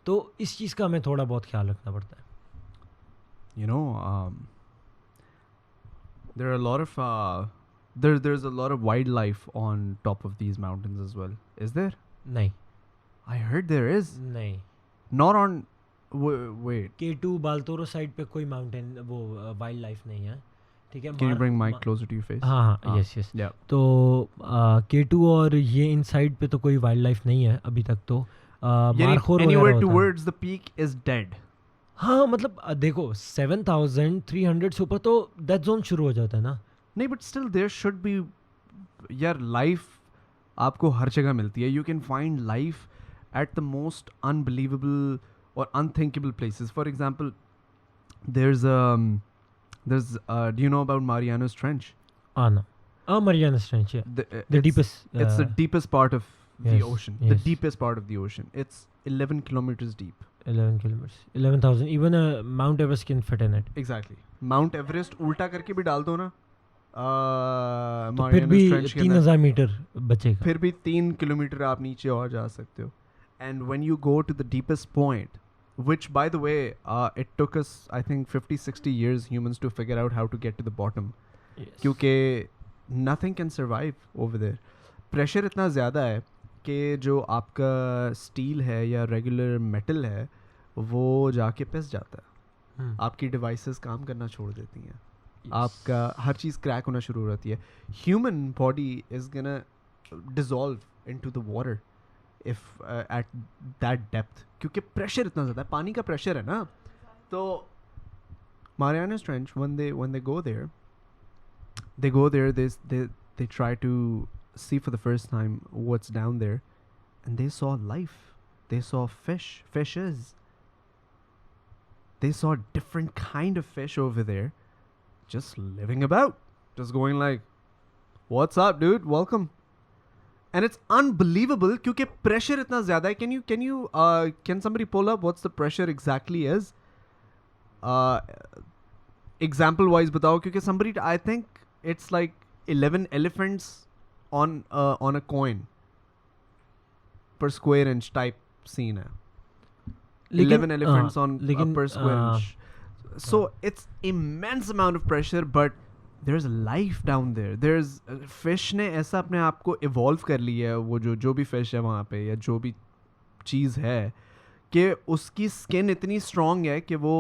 तो इस चीज़ का हमें थोड़ा बहुत ख्याल रखना पड़ता है। You know, there are a lot of there's a lot of wildlife on top of these mountains as well. Is there? नहीं I heard there is. नहीं, Not on. Wait. K2 Baltoro side पे कोई माउंटेन वो wild life नहीं है, ठीक है। Can you bring mic closer to your face? हाँ हाँ, यस यस। Yeah. तो K2 और ये इन साइड पे तो कोई वाइल्ड लाइफ नहीं है अभी तक, तो मारखोर वगैरह Anywhere होता है। towards the peak is dead. हाँ मतलब देखो 7,300 से ऊपर तो डेथ जोन शुरू हो जाता है ना। नहीं, but still there should be. यार life आपको हर जगह मिलती है. You can find life at the most unbelievable or unthinkable places. For example, there's do you know about Mariana's Trench? ना Mariana Trench, yeah. The The deepest, It's the deepest part of the yes, ocean. The yes. deepest part of the ocean. It's 11 kilometers deep. 11 kilometers, 11,000, even a Mount Everest can fit in it. Exactly. Mount Everest उल्टा करके भी डाल दो ना. तो फिर भी Mariana's Trench के अंदर, 3,000 मीटर बचेगा। फिर भी 3 किलोमीटर आप नीचे और जा सकते हो. And when you go to the deepest point, which by the way, it took us I think 50-60 years humans to figure out how to get to the bottom. Yes. क्योंकि nothing can survive over there. Pressure इतना ज़्यादा है कि जो आपका steel है या regular metal है वो जाके पिस जाता है. हम्म, आपकी डिवाइसेस काम करना छोड़ देती हैं. yes. आपका हर चीज़ क्रैक होना शुरू हो जाती है. Human body is gonna dissolve into the water if at that depth, क्योंकि प्रेशर इतना ज़्यादा है, पानी का प्रेशर है ना. तो Mariana's Trench, when they go there, they try to see for the first time what's down there, and they saw life. They saw fishes. They saw different kind of fish over there, just living about, just going like, "What's up, dude? Welcome." And it's unbelievable क्योंकि pressure इतना ज़्यादा है. Can somebody pull up what's the pressure exactly is? Example wise बताओ, क्योंकि somebody, I think it's like 11 elephants on a coin per square inch type scene है. 11 elephants on per square inch. So it's immense amount of pressure, but there's life down there. There's fish ने ऐसा अपने आप को evolve कर लिया है, वो जो भी fish है वहाँ पे या जो भी चीज़ है, कि उसकी skin इतनी strong है कि वो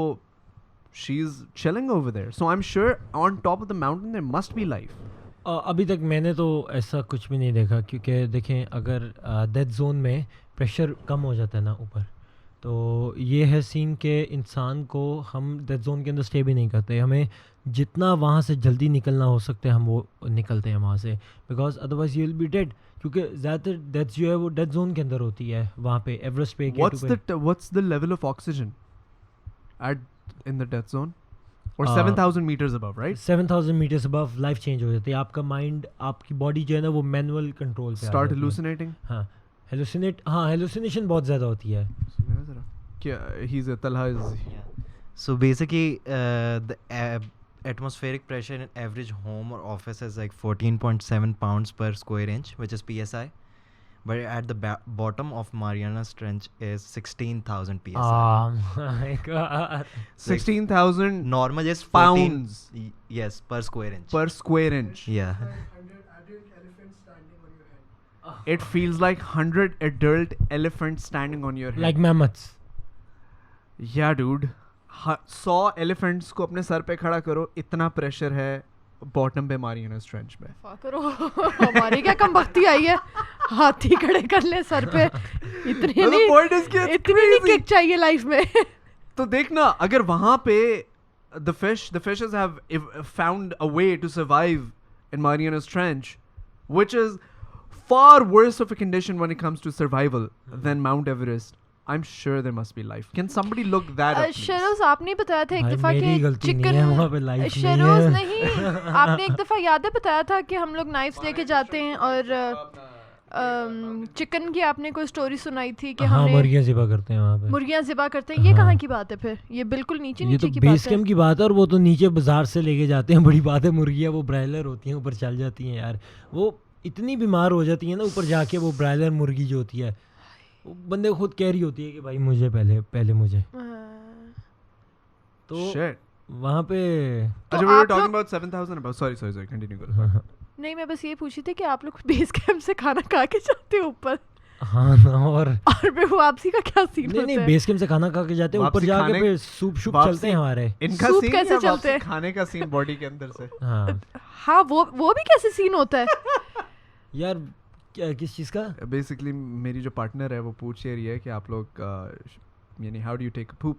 she's chilling over there. So I'm sure on top of the mountain there must be life. अभी तक मैंने तो ऐसा कुछ भी नहीं देखा, क्योंकि देखें अगर डेथ जोन में प्रेशर कम हो जाता है ना ऊपर, तो ये है सीन के इंसान को हम डेथ जोन के अंदर स्टे भी नहीं करते, हमें जितना वहाँ से जल्दी निकलना हो सकता है हम वो निकलते हैं वहाँ से, because otherwise you will be dead, क्योंकि ज़्यादातर डेथ जो है वो डेथ जोन के अंदर होती है वहाँ पे एवरेस्ट पे. What's the level of oxygen in the death zone? Or 7,000 meters above, right? 7,000 meters above life change हो जाती है, आपका माइंड, आपकी बॉडी जो है ना वो मैनुअल कंट्रोल पे Start hallucinating. हाँ हेलुसिनेशन बहुत ज़्यादा होती है. Talha is. So basically, the atmospheric pressure in average home or office is like 14.7 pounds per square inch, which is PSI. But at the bottom of Mariana's Trench is 16,000 PSI. Oh my god. 16,000 Normal is 14, pounds yes, per square inch. per square inch. Yeah. Adult elephant standing on your head. It feels like 100 adult elephants standing on your head. Like mammoths. Yeah, dude. 100 elephants को अपने sir पे खड़ा करो, इतना pressure है bottom पे Mariana's Trench में. करो हमारी क्या कम बख्ती आई है, हाथी खड़े कर ले सर पे, इतनी The नहीं, point is कि it's इतनी नहीं crazy. किक चाहिए लाइफ में. तो देखना, अगर वहाँ पे the fishes have found a way to survive in Mariana's Trench, which is far worse of a condition when it comes to survival than Mount Everest. I'm sure there must be life. Can somebody look that up, please? Sheroz आपने बताया था एक भाई दफा मेरी कि गलती नहीं है, वहाँ पे चिकन life नहीं शेरोज है। नहीं आपने एक दफा याद है बताया था कि हम लोग नाइफ्स लेके जाते हैं और चिकन की आपने कोई स्टोरी सुनाई थी कि हाँ हमने मुर्गियाँ ज़िबा करते हैं वहाँ पे। मुर्गियां ज़िबा करते हैं, ये हाँ। कहाँ की बात है फिर? ये बिल्कुल नीचे ये तो नीचे की बेस बात है। कैंप की बात है, और वो तो नीचे बाजार से लेके जाते हैं। बड़ी बात है, मुर्गियाँ वो ब्रायलर होती हैं, ऊपर चल जाती हैं यार। वो इतनी बीमार हो जाती हैं ना ऊपर जाके, वो ब्रायलर मुर्गी जो होती है, वो बंदे को खुद कह रही होती है कि भाई मुझे पहले मुझे। तो Shit. वहाँ पे अच्छा, we were आप talking लोग- about 7,000 above. Sorry, continue करो. हाँ नहीं, मैं बस ये पूछी थी कि आप लोग बेस कैंप से खाना खा के जाते हो ऊपर हाँ ना, और और फिर वापसी का क्या सीन नहीं होता नहीं है? बेस कैंप से खाना खा के जाते हैं, ऊपर वापसी जाके खाने- फिर सूप शूप वापसी- चलते हैं हमारे। इनका सूप सीन कैसे या चलते वापसी हैं? खाने का सीन बॉडी के अंदर से? हाँ हाँ, वो भी कैसे सीन होता है? यार क्या किस चीज़ का? बेसिकली मेरी जो पार्टनर है वो पूछ रही है कि आप लोग यानी how do you take a poop?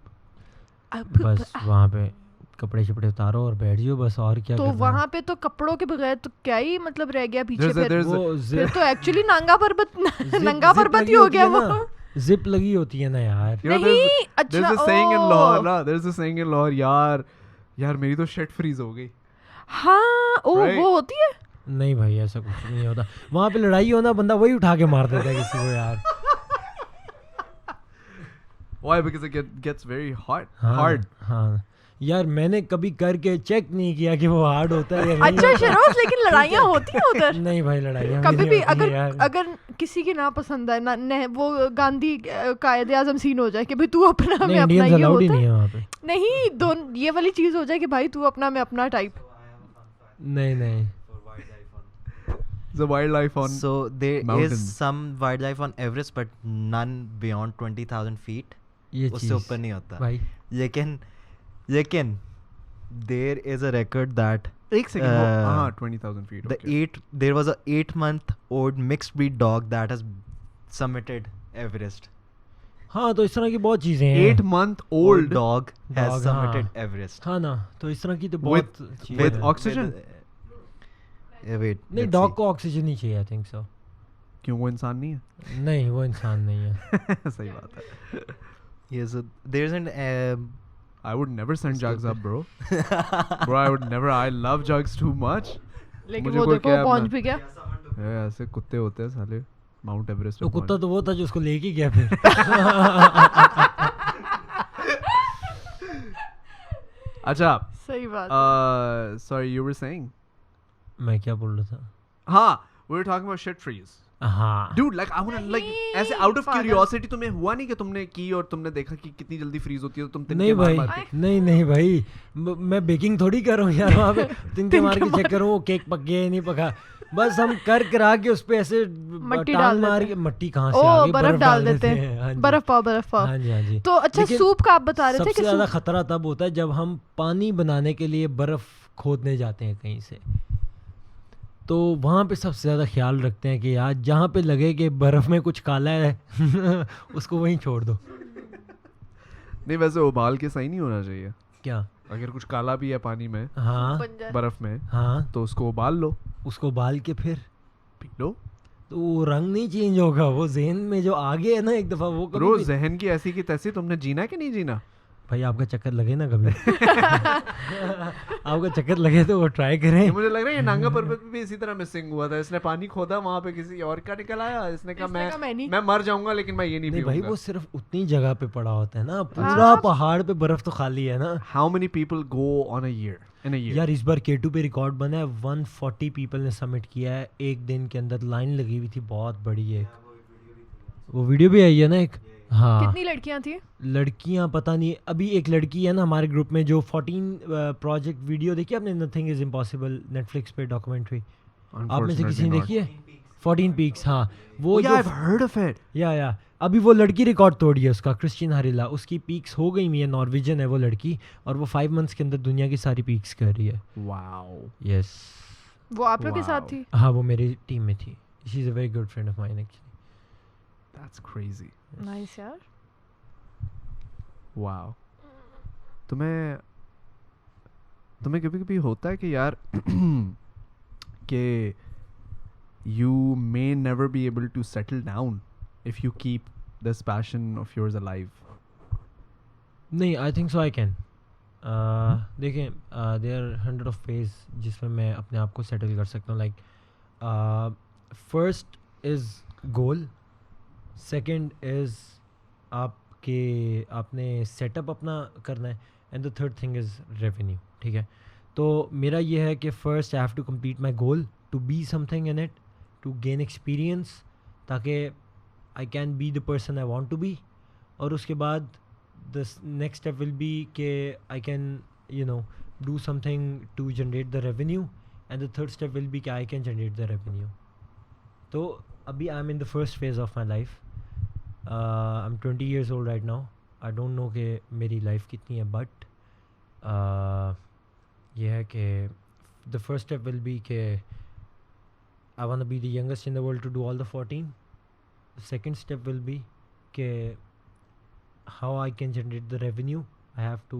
बस वहाँ पे कपड़े शपड़े उतारो और बैठ जाओ बस, और क्या तो करना है। वहाँ पे तो कपड़ों के बगैर तो क्या ही मतलब रह गया पीछे There's a- फिर? there's a- वो फिर तो एक्चुअली नंगा पर्वत नंगा zip पर्वत लगी ही हो होती गया है वो। ना, जिप लगी होती है ना यार। You know, नहीं, there's अच्छा, a saying in Lahore, ओह। ना, there's a saying in Lahore, यार मेरी तो shit freeze हो गई. हाँ, ओ Right. वो होती है। नहीं भाई ऐसा कुछ नहीं होता। वहाँ पे लड़ाई हो ना, बंदा वही उठा के मार देता है किसी को यार। Why? Because it gets very hard. हाँ, Hard. हाँ यार, मैंने कभी करके चेक नहीं किया कि वो हार्ड होता है या नहीं अच्छा होता। शेरोज, लेकिन लड़ाइयाँ होती हैं उधर? नहीं भाई लड़ाइयाँ कभी भी होती हैं यार। अगर किसी की ना पसंद है ना वो गांधी कायदे आजम सीन हो जाए कि भाई तू अपना नहीं मैं अपना, इंडियंस ये अलाउड ही होता नहीं है? है वहाँ पे। नहीं, दोनों ये वाली चीज हो जाए कि भाई तू अपना मैं अपना टाइप। नहीं नहीं The wildlife on So there mountains. is some wildlife on Everest, but none beyond 20,000 feet. ये उससे चीज़ ऊपर नहीं होता. भाई। लेकिन there is a record that एक second, हाँ 20,000 feet. Okay. there was a 8-month-old mixed breed dog that has summited Everest. हाँ तो इस तरह की बहुत चीज़ें हैं। 8-month-old dog has Dog, summited हाँ। Everest. हाँ ना, तो इस तरह की तो With- बहुत चीज़ें with हैं। oxygen? Wait. नहीं let's डॉग see. को ऑक्सीजन नहीं चाहिए, आई थिंक सो। क्यों वो इंसान नहीं है? नहीं वो इंसान नहीं है। सही बात है. Yes, so there's an I would never send jugs up, bro. Bro, I would never. I love jugs too much. लेकिन मुझे वो कोई देखो क्या पहुंच अपना- भी गया। ये ऐसे कुत्ते होते हैं साले माउंट एवरेस्ट तो पे कुत्ता पहुंच- तो वो था जो उसको लेके गया फिर। अच्छा, सही बात। sorry, you were saying? मैं क्या बोल रहा था? हाँ, we were talking about shit freeze. हाँ Dude, like I wanna like नहीं, ऐसे out of पागल। curiosity तुम्हें हुआ नहीं कि तुमने की और तुमने देखा कि कितनी जल्दी फ्रीज होती है तो तुम तिनके नहीं मार भाई, मार के- नहीं भाई, मैं बेकिंग थोड़ी कर रहा हूँ यार वहाँ पे। तिनके मार के चेक करूँ वो केक पक गया या नहीं पका। बस हम करा के उस पे ऐसे मट्टी टांग डाल मार देते के, हैं। मट्टी कहाँ से ओ आ गई, बर्फ डाल देते हाँ हैं, जी। बर्फ पाव। हाँ जी हाँ जी। तो अच्छा लेकिन सूप का आप बता रहे थे सबसे कि ज़्यादा सूप खतरा तब होता है जब हम पानी बनाने के लिए बर्फ़ खोदने जाते हैं कहीं से। तो वहाँ पे सबसे ज़्यादा ख्याल रखते हैं कि यार जहाँ पे लगे कि बर्फ़ में कुछ काला है उसको वहीं छोड़ दो। नहीं वैसे उबाल के सही नहीं होना चाहिए। क्या? अगर कुछ काला भी है पानी में हाँ बन जाए। बर्फ में हाँ, तो उसको उबाल लो, उसको उबाल के फिर पी लो। तो वो रंग नहीं चेंज होगा, वो जहन में जो आ गया है ना एक दफ़ा वो कभी ब्रो भी- जहन की ऐसी की तैसी तुमने जीना कि नहीं जीना? भाई आपका चक्कर लगे ना कभी आपका चक्कर लगे तो वो ट्राई करें। ये मुझे लग रहा है ये नांगा पर्वत पे भी इसी तरह मिसिंग हुआ था। इसने पानी खोदा, वहाँ पे किसी और का निकल आया, इसने कहा मैं नहीं। मैं मर जाऊंगा लेकिन मैं ये नहीं नहीं भाई पीऊंगा। वो सिर्फ उतनी जगह पे पड़ा होता है ना, पूरा पहाड़ पे बर्फ तो खाली है ना How many people go on a year? In a year? यार। इस बार K2 पे रिकॉर्ड बना है, 140 पीपल ने सबमिट किया है एक दिन के अंदर। लाइन लगी हुई थी बहुत बड़ी एक, वो वीडियो भी आई है ना एक। हाँ कितनी लड़कियां थी? लड़कियां पता नहीं। अभी एक लड़की है ना हमारे ग्रुप में जो 14 प्रोजेक्ट वीडियो देखी आपने, नथिंग इज इम्पॉसिबल, नेटफ्लिक्स पे डॉक्यूमेंट्री, आप में से किसी ने देखी है? 14 पीक्स, हाँ वो Yeah, I've heard of it. या अभी वो लड़की रिकॉर्ड तोड़ी है उसका, क्रिस्टियन हरिला। उसकी पीक्स हो गई हुई है, नॉर्वेजियन है वो लड़की, और वो 5 मंथ्स के अंदर दुनिया की सारी पीक्स कर रही है। Wow. यस वो आप लोग के साथ Wow. थी? हाँ वो मेरी टीम में थी। She is a very good friend of mine actually. That's crazy. Nice यार। Wow. तुम्हें कभी-कभी होता है कि यार कि you may never be able to settle down if you keep this passion of yours alive? नहीं, I think so I can. देखिए, देयर आर 100 ऑफ वेज जिसमें मैं अपने आप को सेटल कर सकता हूँ. Like first is goal, second is आपने सेटअप अपना करना है, and the third thing is revenue. ठीक है, तो मेरा ये है कि first I have to complete my goal, to be something in it, to gain experience, ताकि I can be the person I want to be. और उसके बाद the next step will be ke I can do something to generate the revenue, and the third step will be ke I can generate the revenue. So abhi I'm in the first phase of my life. I'm 20 years old right now. I don't know ke meri life kitni hai, but ye hai ke the first step will be ke I want to be the youngest in the world to do all the 14. The second step will be ke how I can generate the revenue. I have to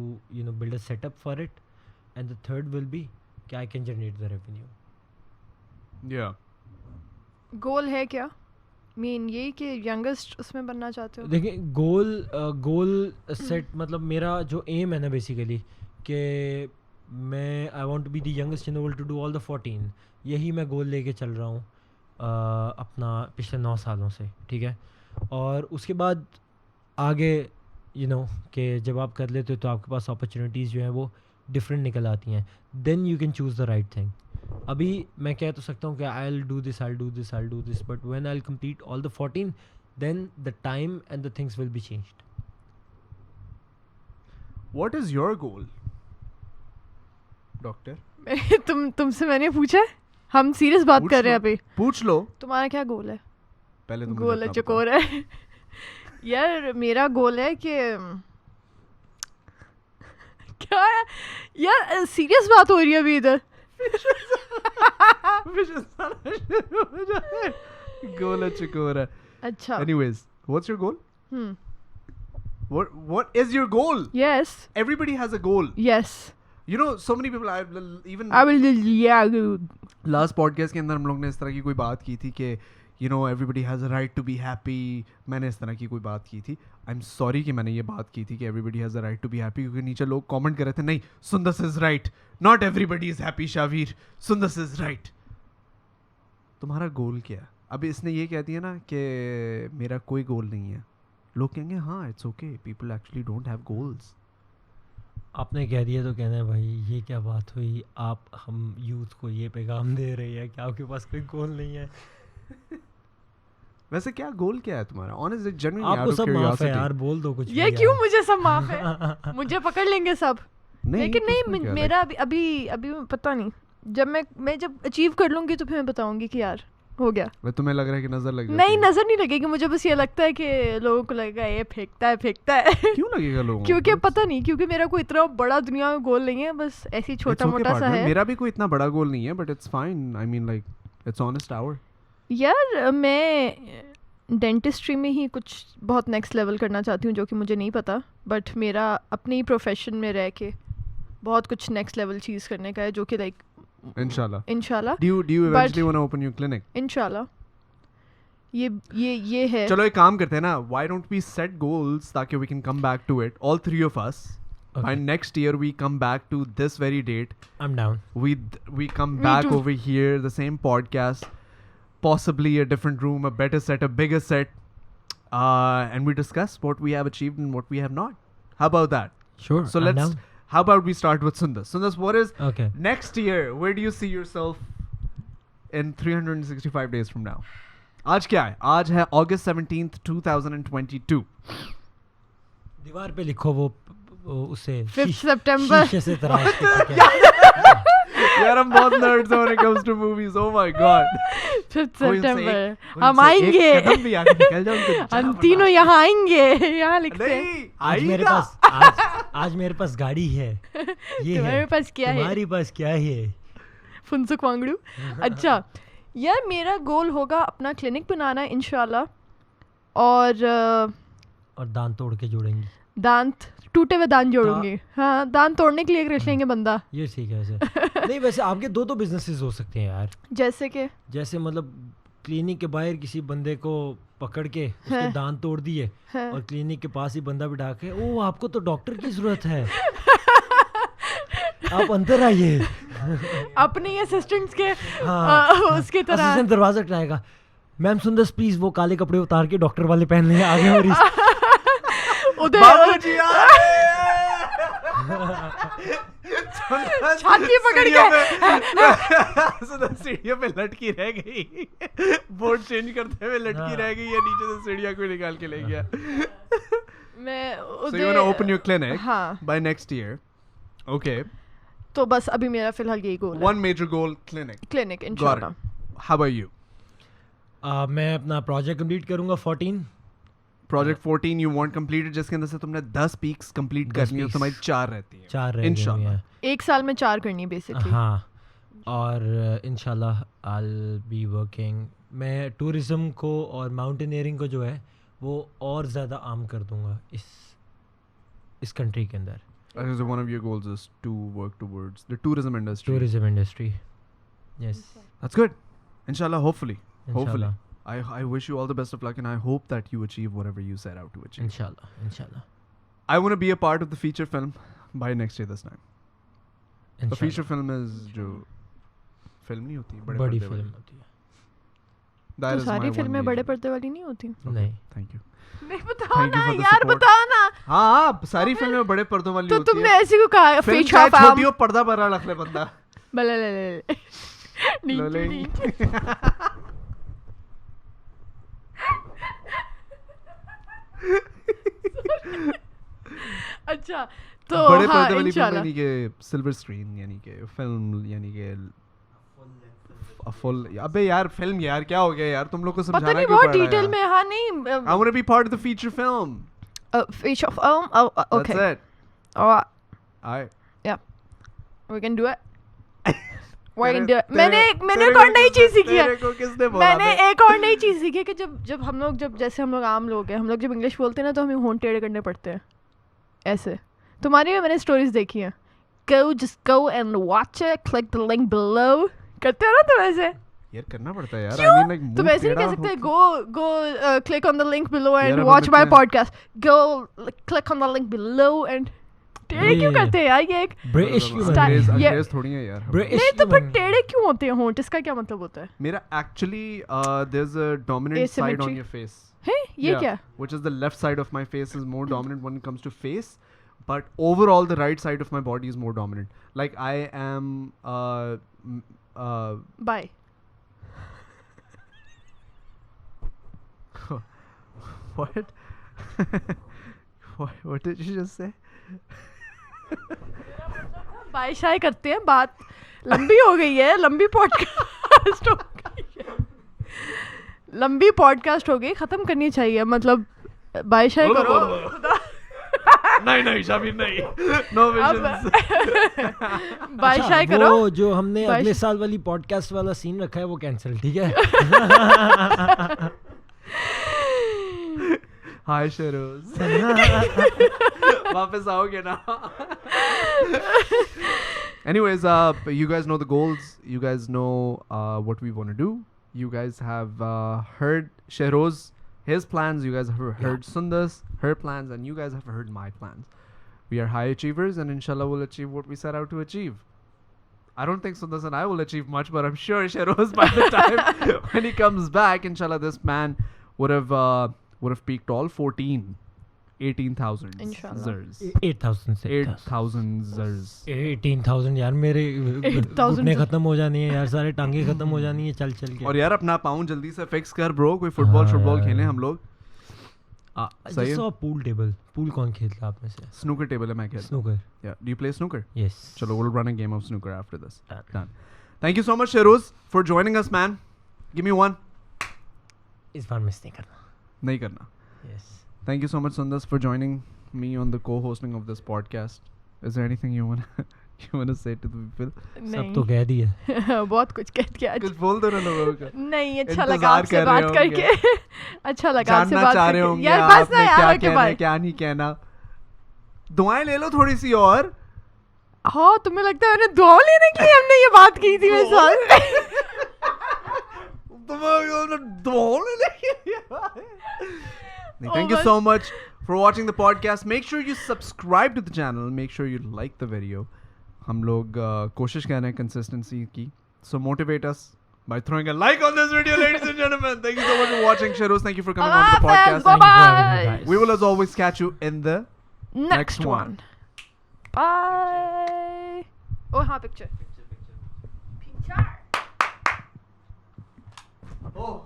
build a setup for it, and the third will be कि I can generate the revenue. Yeah. गोल है क्या? Mean यही कि youngest उसमें बनना चाहते हो? देखिए, गोल सेट मतलब मेरा जो एम है ना बेसिकली कि मैं I want to be the youngest in the world to do all the 14. यही मैं गोल लेके चल रहा हूँ अपना पिछले 9 सालों से. ठीक है, और उसके बाद आगे कि जब आप कर लेते हो तो आपके पास अपॉर्चुनिटीज़ जो हैं वो डिफरेंट निकल आती हैं. Then you can choose the right thing. अभी मैं कह तो सकता हूँ कि I will do this, but when I will complete all the 14, then the time and the things will be changed. What is your goal, doctor? तुमसे मैंने पूछा है? हम सीरियस बात पूछ कर रहे हैं लो, अभी. पूछ लो. तुम्हारा क्या गोल है? पहले तुम गोल है चकोर है. यार मेरा गोल है कि क्या है? यार सीरियस बात हो रही है अभी इधर. गोल है चकोर है. अच्छा. Anyways, what's your goal? What is your goal? Yes. Everybody has a goal. Yes. So many people. Even I will. Yeah. last podcast के अंदर हम लोग ने इस तरह की कोई बात की थी कि everybody has a right to be happy. मैंने इस तरह की कोई बात की थी. I'm sorry कि मैंने ये बात की थी कि everybody has a right to be happy, क्योंकि नीचे लोग कमेंट कर रहे थे, नहीं, Sundas is right, not everybody is happy, Shavir, Sundas is right. तुम्हारा गोल क्या है? अभी इसने ये कह दिया ना कि मेरा कोई गोल नहीं है. लोग कहेंगे हाँ, it's okay, people actually don't have goals. आपने कह दिया तो कहना है भाई ये क्या बात हुई, आप हम यूथ को ये पैगाम दे रहे हैं कि आपके पास कोई गोल नहीं है. वैसे क्या गोल क्या है तुम्हारा? ऑनेस्टली, जेन्युइनली, आपको सब माफ है यार, बोल दो कुछ. ये क्यों मुझे सब माफ है? मुझे पकड़ लेंगे सब. लेकिन नहीं, मेरा अभी पता नहीं. जब मैं जब अचीव कर लूंगी तो फिर मैं बताऊंगी कि यार हो गया. तुम्हें लग रहा है कि नजर लग जाती नहीं, है? नजर नहीं लगेगी. मुझे बस ये लगता है कि लोगों को लगेगा ये फेंकता है. क्यों लगेगा लोगों को? क्योंकि पता नहीं, क्योंकि मेरा कोई इतना बड़ा दुनिया में गोल नहीं है, बस ऐसी छोटा मोटा सा है. मेरा भी कोई इतना बड़ा गोल नहीं है, but it's fine. I mean, like, it's honest hour. यार मैं डेंटिस्ट्री में ही कुछ बहुत नेक्स्ट लेवल करना चाहती हूँ, जो कि मुझे नहीं पता, बट मेरा अपने ही प्रोफेशन में रह के बहुत कुछ नेक्स्ट लेवल चीज़ करने का है, जो कि लाइक इंशाल्लाह. Do you eventually want to open your clinic? इंशाल्लाह. ये है. चलो एक काम करते हैं ना, why don't we set goals ताकि we can come back to it, all three of us. Okay. By next year we come back to this very date. I'm down. We come Me back too. over here, the same podcast, possibly a different room, a better set, a bigger set, and we discuss what we have achieved and what we have not. How about that? Sure. So I'm let's. down. How about we start with Sundas? Sundas, what is Okay. next year? Where do you see yourself in 365 days from now? आज क्या है? आज है August 17th, 2022. दीवार पे लिखो वो उसे 5th September. शीशे से तराश के ठीक है. यार हम बहुत nerds हैं when it comes to movies. Oh my god. 5th कोई उनसे September. कोई हम उनसे आएंगे. एक कदम भी आगे निकल जाओ, उनको हम जाना तीनों पड़ा। यहाँ आएंगे. यहाँ लिखते हैं. नहीं, आज मेरे आएगा। पास आज मेरे पास गाड़ी है. ये तुम्हारे है. पास क्या है? तुम्हारे पास क्या है? फुनसुक वांगड़ू. अच्छा यार, मेरा गोल होगा अपना क्लिनिक बनाना इंशाल्लाह, और दांत तोड़ के जोड़ेंगे. दांत टूटे हुए दांत जोड़ूंगी. हाँ, दांत तोड़ने के लिए एक रख लेंगे बंदा. ये ठीक है. वैसे नहीं, वैसे आपके दो बिजनेसेस हो सकते हैं यार. जैसे कि जैसे मतलब क्लिनिक के बाहर किसी बंदे को पकड़ के उसके दांत तोड़ दिए और क्लिनिक के पास ही बंदा बिठा के, ओ आपको तो डॉक्टर की जरूरत है, आप अंदर आइए। अपने असिस्टेंट्स के उसके तरह असिस्टेंट दरवाजा खटकाएगा, मैम सुंदस प्लीज वो काले कपड़े उतार के डॉक्टर वाले पहन लें, आगे मरीज। बाबूजी आ रहे हैं। छाती पकड़ के सीढ़ियों पे लटकी रह गई, बोर्ड चेंज करते हुए लटकी रह गई, या नीचे से सीढ़ियां कोई निकाल के ले गया। मैं So you want to open your clinic हाँ by next year. Okay. तो बस अभी मेरा फिलहाल यही गोल है, One major goal, clinic. Clinic Got इंशाल्लाह। it. How about you? मैं अपना प्रोजेक्ट कंप्लीट करूंगा 14। Project 14 you want completed, जिसके अंदर से तुमने 10 peaks complete 10 करनी है, peaks. तुम्हारी 4 रहती है 4 रह गई इंशाल्लाह। हैं। एक साल में 4 करनी है बेसिकली। हाँ, और इंशाल्लाह I'll be working, मैं टूरिज्म को और माउंटेनियरिंग को जो है वो और ज़्यादा आम कर दूंगा इस कंट्री के अंदर। So one of your goals is to work towards the tourism industry. Tourism industry, yes That's good. Inshallah, hopefully. इंशाल्लाह I wish you all the best of luck, and I hope that you achieve whatever you set out to achieve. इंशाल्लाह I want to be a part of the feature film by next year this time. The feature इंशाल्लाह film is जो film नहीं होती, बड़े बड़ी पर्दे वाली। Film होती है। That तो is my सारी one फिल्में major- बड़े पर्दे वाली नहीं होती? Okay, नहीं। Thank you. नहीं बताओ Thank you ना for the यार, support. बताओ ना। हाँ, सारी फिल्में बड़े पर्दों वाली तो होती तुमने है। ऐसी को कहा फिल्म फीचर चाहे फिल्म छोटी हो, पर्दा बड़ा रख ले बंदा। ले नीचे लोलिंग। नीचे। अच्छा तो बड़े हाँ पर्दे वाली फिल्म इंशाल्लाह। यानी कि सिल्वर स्क्रीन, यानी कि फिल्म, यानी कि फुल। अबे यार फिल्म, यार क्या हो गया यार, तुम लोग को पता समझाना नहीं क्यों बहुत पड़ रहा है डिटेल यार? में हाँ नहीं I want to be part of the feature film. feature film okay That's it. alright I we can do it we तेरे- can do it। तेरे- मैंने तेरे एक को और नई किसने- चीज सीखी है। तेरे को किसने बोला? मैंने एक और नई चीज सीखी है कि जब हम लोग जैसे हम लोग आम लोग हैं, हम लोग जब इंग्लिश बोलते हैं ना तो हमें होंठ टेढ़े करने पड़ते हैं ऐसे। तुम्हारी भी मैंने स्टोरीज देखी हैं। just go and watch it, click the link below। करते हो ना तुम ऐसे? यार करना पड़ता है यार। क्यों? I mean, like, तुम मुंह ऐसे नहीं टेढ़ा कह सकते हो- go click on the link below यार, and अब watch my इतने- podcast। go click on the link below and टेढ़े क्यों ये- करते हैं यार? ये एक ब्रिटिश क्यों बन Style- गए? ये- अंग्रेज थोड़ी है यार। ब्रिटिश नहीं तो क्यों पर बन गए? टेढ़े क्यों होते हैं होंठ? इसका क्या मतलब होता है? मेरा actually there's a dominant side on Asymmetry. your face. है ये Yeah, क्या? which is the left side of my face is more dominant when it comes to face, but overall the right side of my body is more dominant. Like I am Bye. what? what did you just say? Bye शाय करते हैं, बात लंबी हो गई है, लंबी podcast हो गई है, लंबी पॉडकास्ट हो गई, खत्म करनी चाहिए। मतलब बाय शाय करो। नहीं शाबिर नहीं। No visions. बाय अच्छा, शाय करो। वो जो हमने बाय अगले शाय- साल वाली पॉडकास्ट वाला सीन रखा है वो कैंसिल, ठीक है? Hi Shehroze. वापस आओगे ना? Anyways, you guys know the goals. You guys know what we want to do. You guys have heard Shehroze, his plans. You guys have heard Sundas, her plans, and you guys have heard my plans. We are high achievers, and inshallah we'll achieve what we set out to achieve. I don't think Sundas and I will achieve much, but I'm sure Shehroze by the time when he comes back, inshallah, this man would have peaked all 18,000 Inshallah. zers. 8,000 से 8,000 zers. 18,000 यार, मेरे 8,000 घुटने खत्म हो जानी है यार, सारे टांगे खत्म हो जानी है चल के। और यार अपना पाउंड जल्दी से फिक्स कर ब्रो, कोई फुटबॉल हाँ खेलें यार। हम लोग। सही है? जैसे पूल टेबल, पूल कौन खेलता आप में से? स्नूकर टेबल है, मैं खेलता हूँ। Snooker, Yeah. Do you play snooker? Yes. चलो, we'll run a game of snooker after this. Done. Done. Thank you so much, Shehroze, for joining us, man. Give me one. इस बार miss नहीं करना। नहीं करना. Yes. Thank you so much, Sundas, for joining me on the co-hosting of this podcast. Is there anything you wanna say to the people? सब तो कह दिया। बहुत कुछ कह दिया आज। कुछ बोल दो ना लोगों को। नहीं, अच्छा इंतजार लगा आपसे कर रहे बात करके। अच्छा लगा आपसे जानना बात चाह रहे करके। होंगे यार आप बस ना में यार, क्या ओके कहना है, बाय। क्या नहीं कहना। दुआएं ले लो थोड़ी सी और। हाँ, तुम्हें लगता है मैंने दुआ लेने के लिए हमने ये बात की थी मेरे साथ? Thank you so much for watching the podcast. Make sure you subscribe to the channel. Make sure you like the video. हम लोग कोशिश कर रहे हैं consistency की. So motivate us by throwing a like on this video, ladies and gentlemen. Thank you so much for watching. Shehroze, thank you for coming on the podcast. Bye-bye. We will as always catch you in the Next one. Bye. Oh, हाँ, picture. Picture. Oh.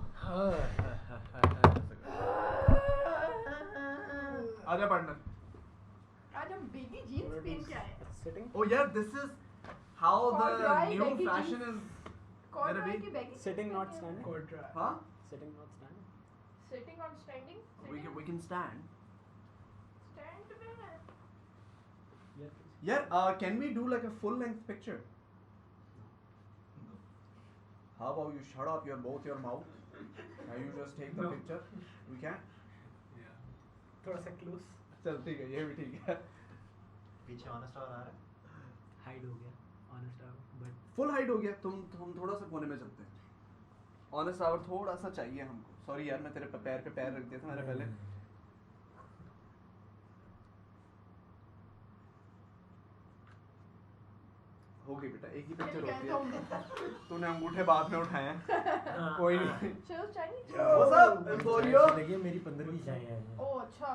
आजा partner. आज हम बेगी jeans पहन के आए हैं. Oh yeah, this is how the Corduroy new baggy fashion is. Corduroy be- की baggy Sitting, jeans not पहन के आए standing. Huh? Sitting, not standing. हैं. Sitting or standing? We can stand. Stand पे है. Yeah. Can we do like a full length picture? How about you shut up both your mouth? Now you just take the picture. We can. थोड़ा सा close. चल ठीक है, ये भी ठीक है. पीछे ऑनेस्ट आवर आ रहा है. Hide हो गया. Honest hour. But full height हो गया. तुम थोड़ा सा कोने में चलते हैं. ऑनेस्ट आवर थोड़ा सा चाहिए हमको. सॉरी यार, मैं तेरे पैर पे पैर रख दिया था मेरे पहले. हो गई बेटा, एक ही पिक्चर होती है. तूने अंगूठे बाद में उठाए हैं. कोई नहीं. चलो Chinese. What's up, Emporio? देखिए मेरी 15वीं चाय है. Oh, अच्छा.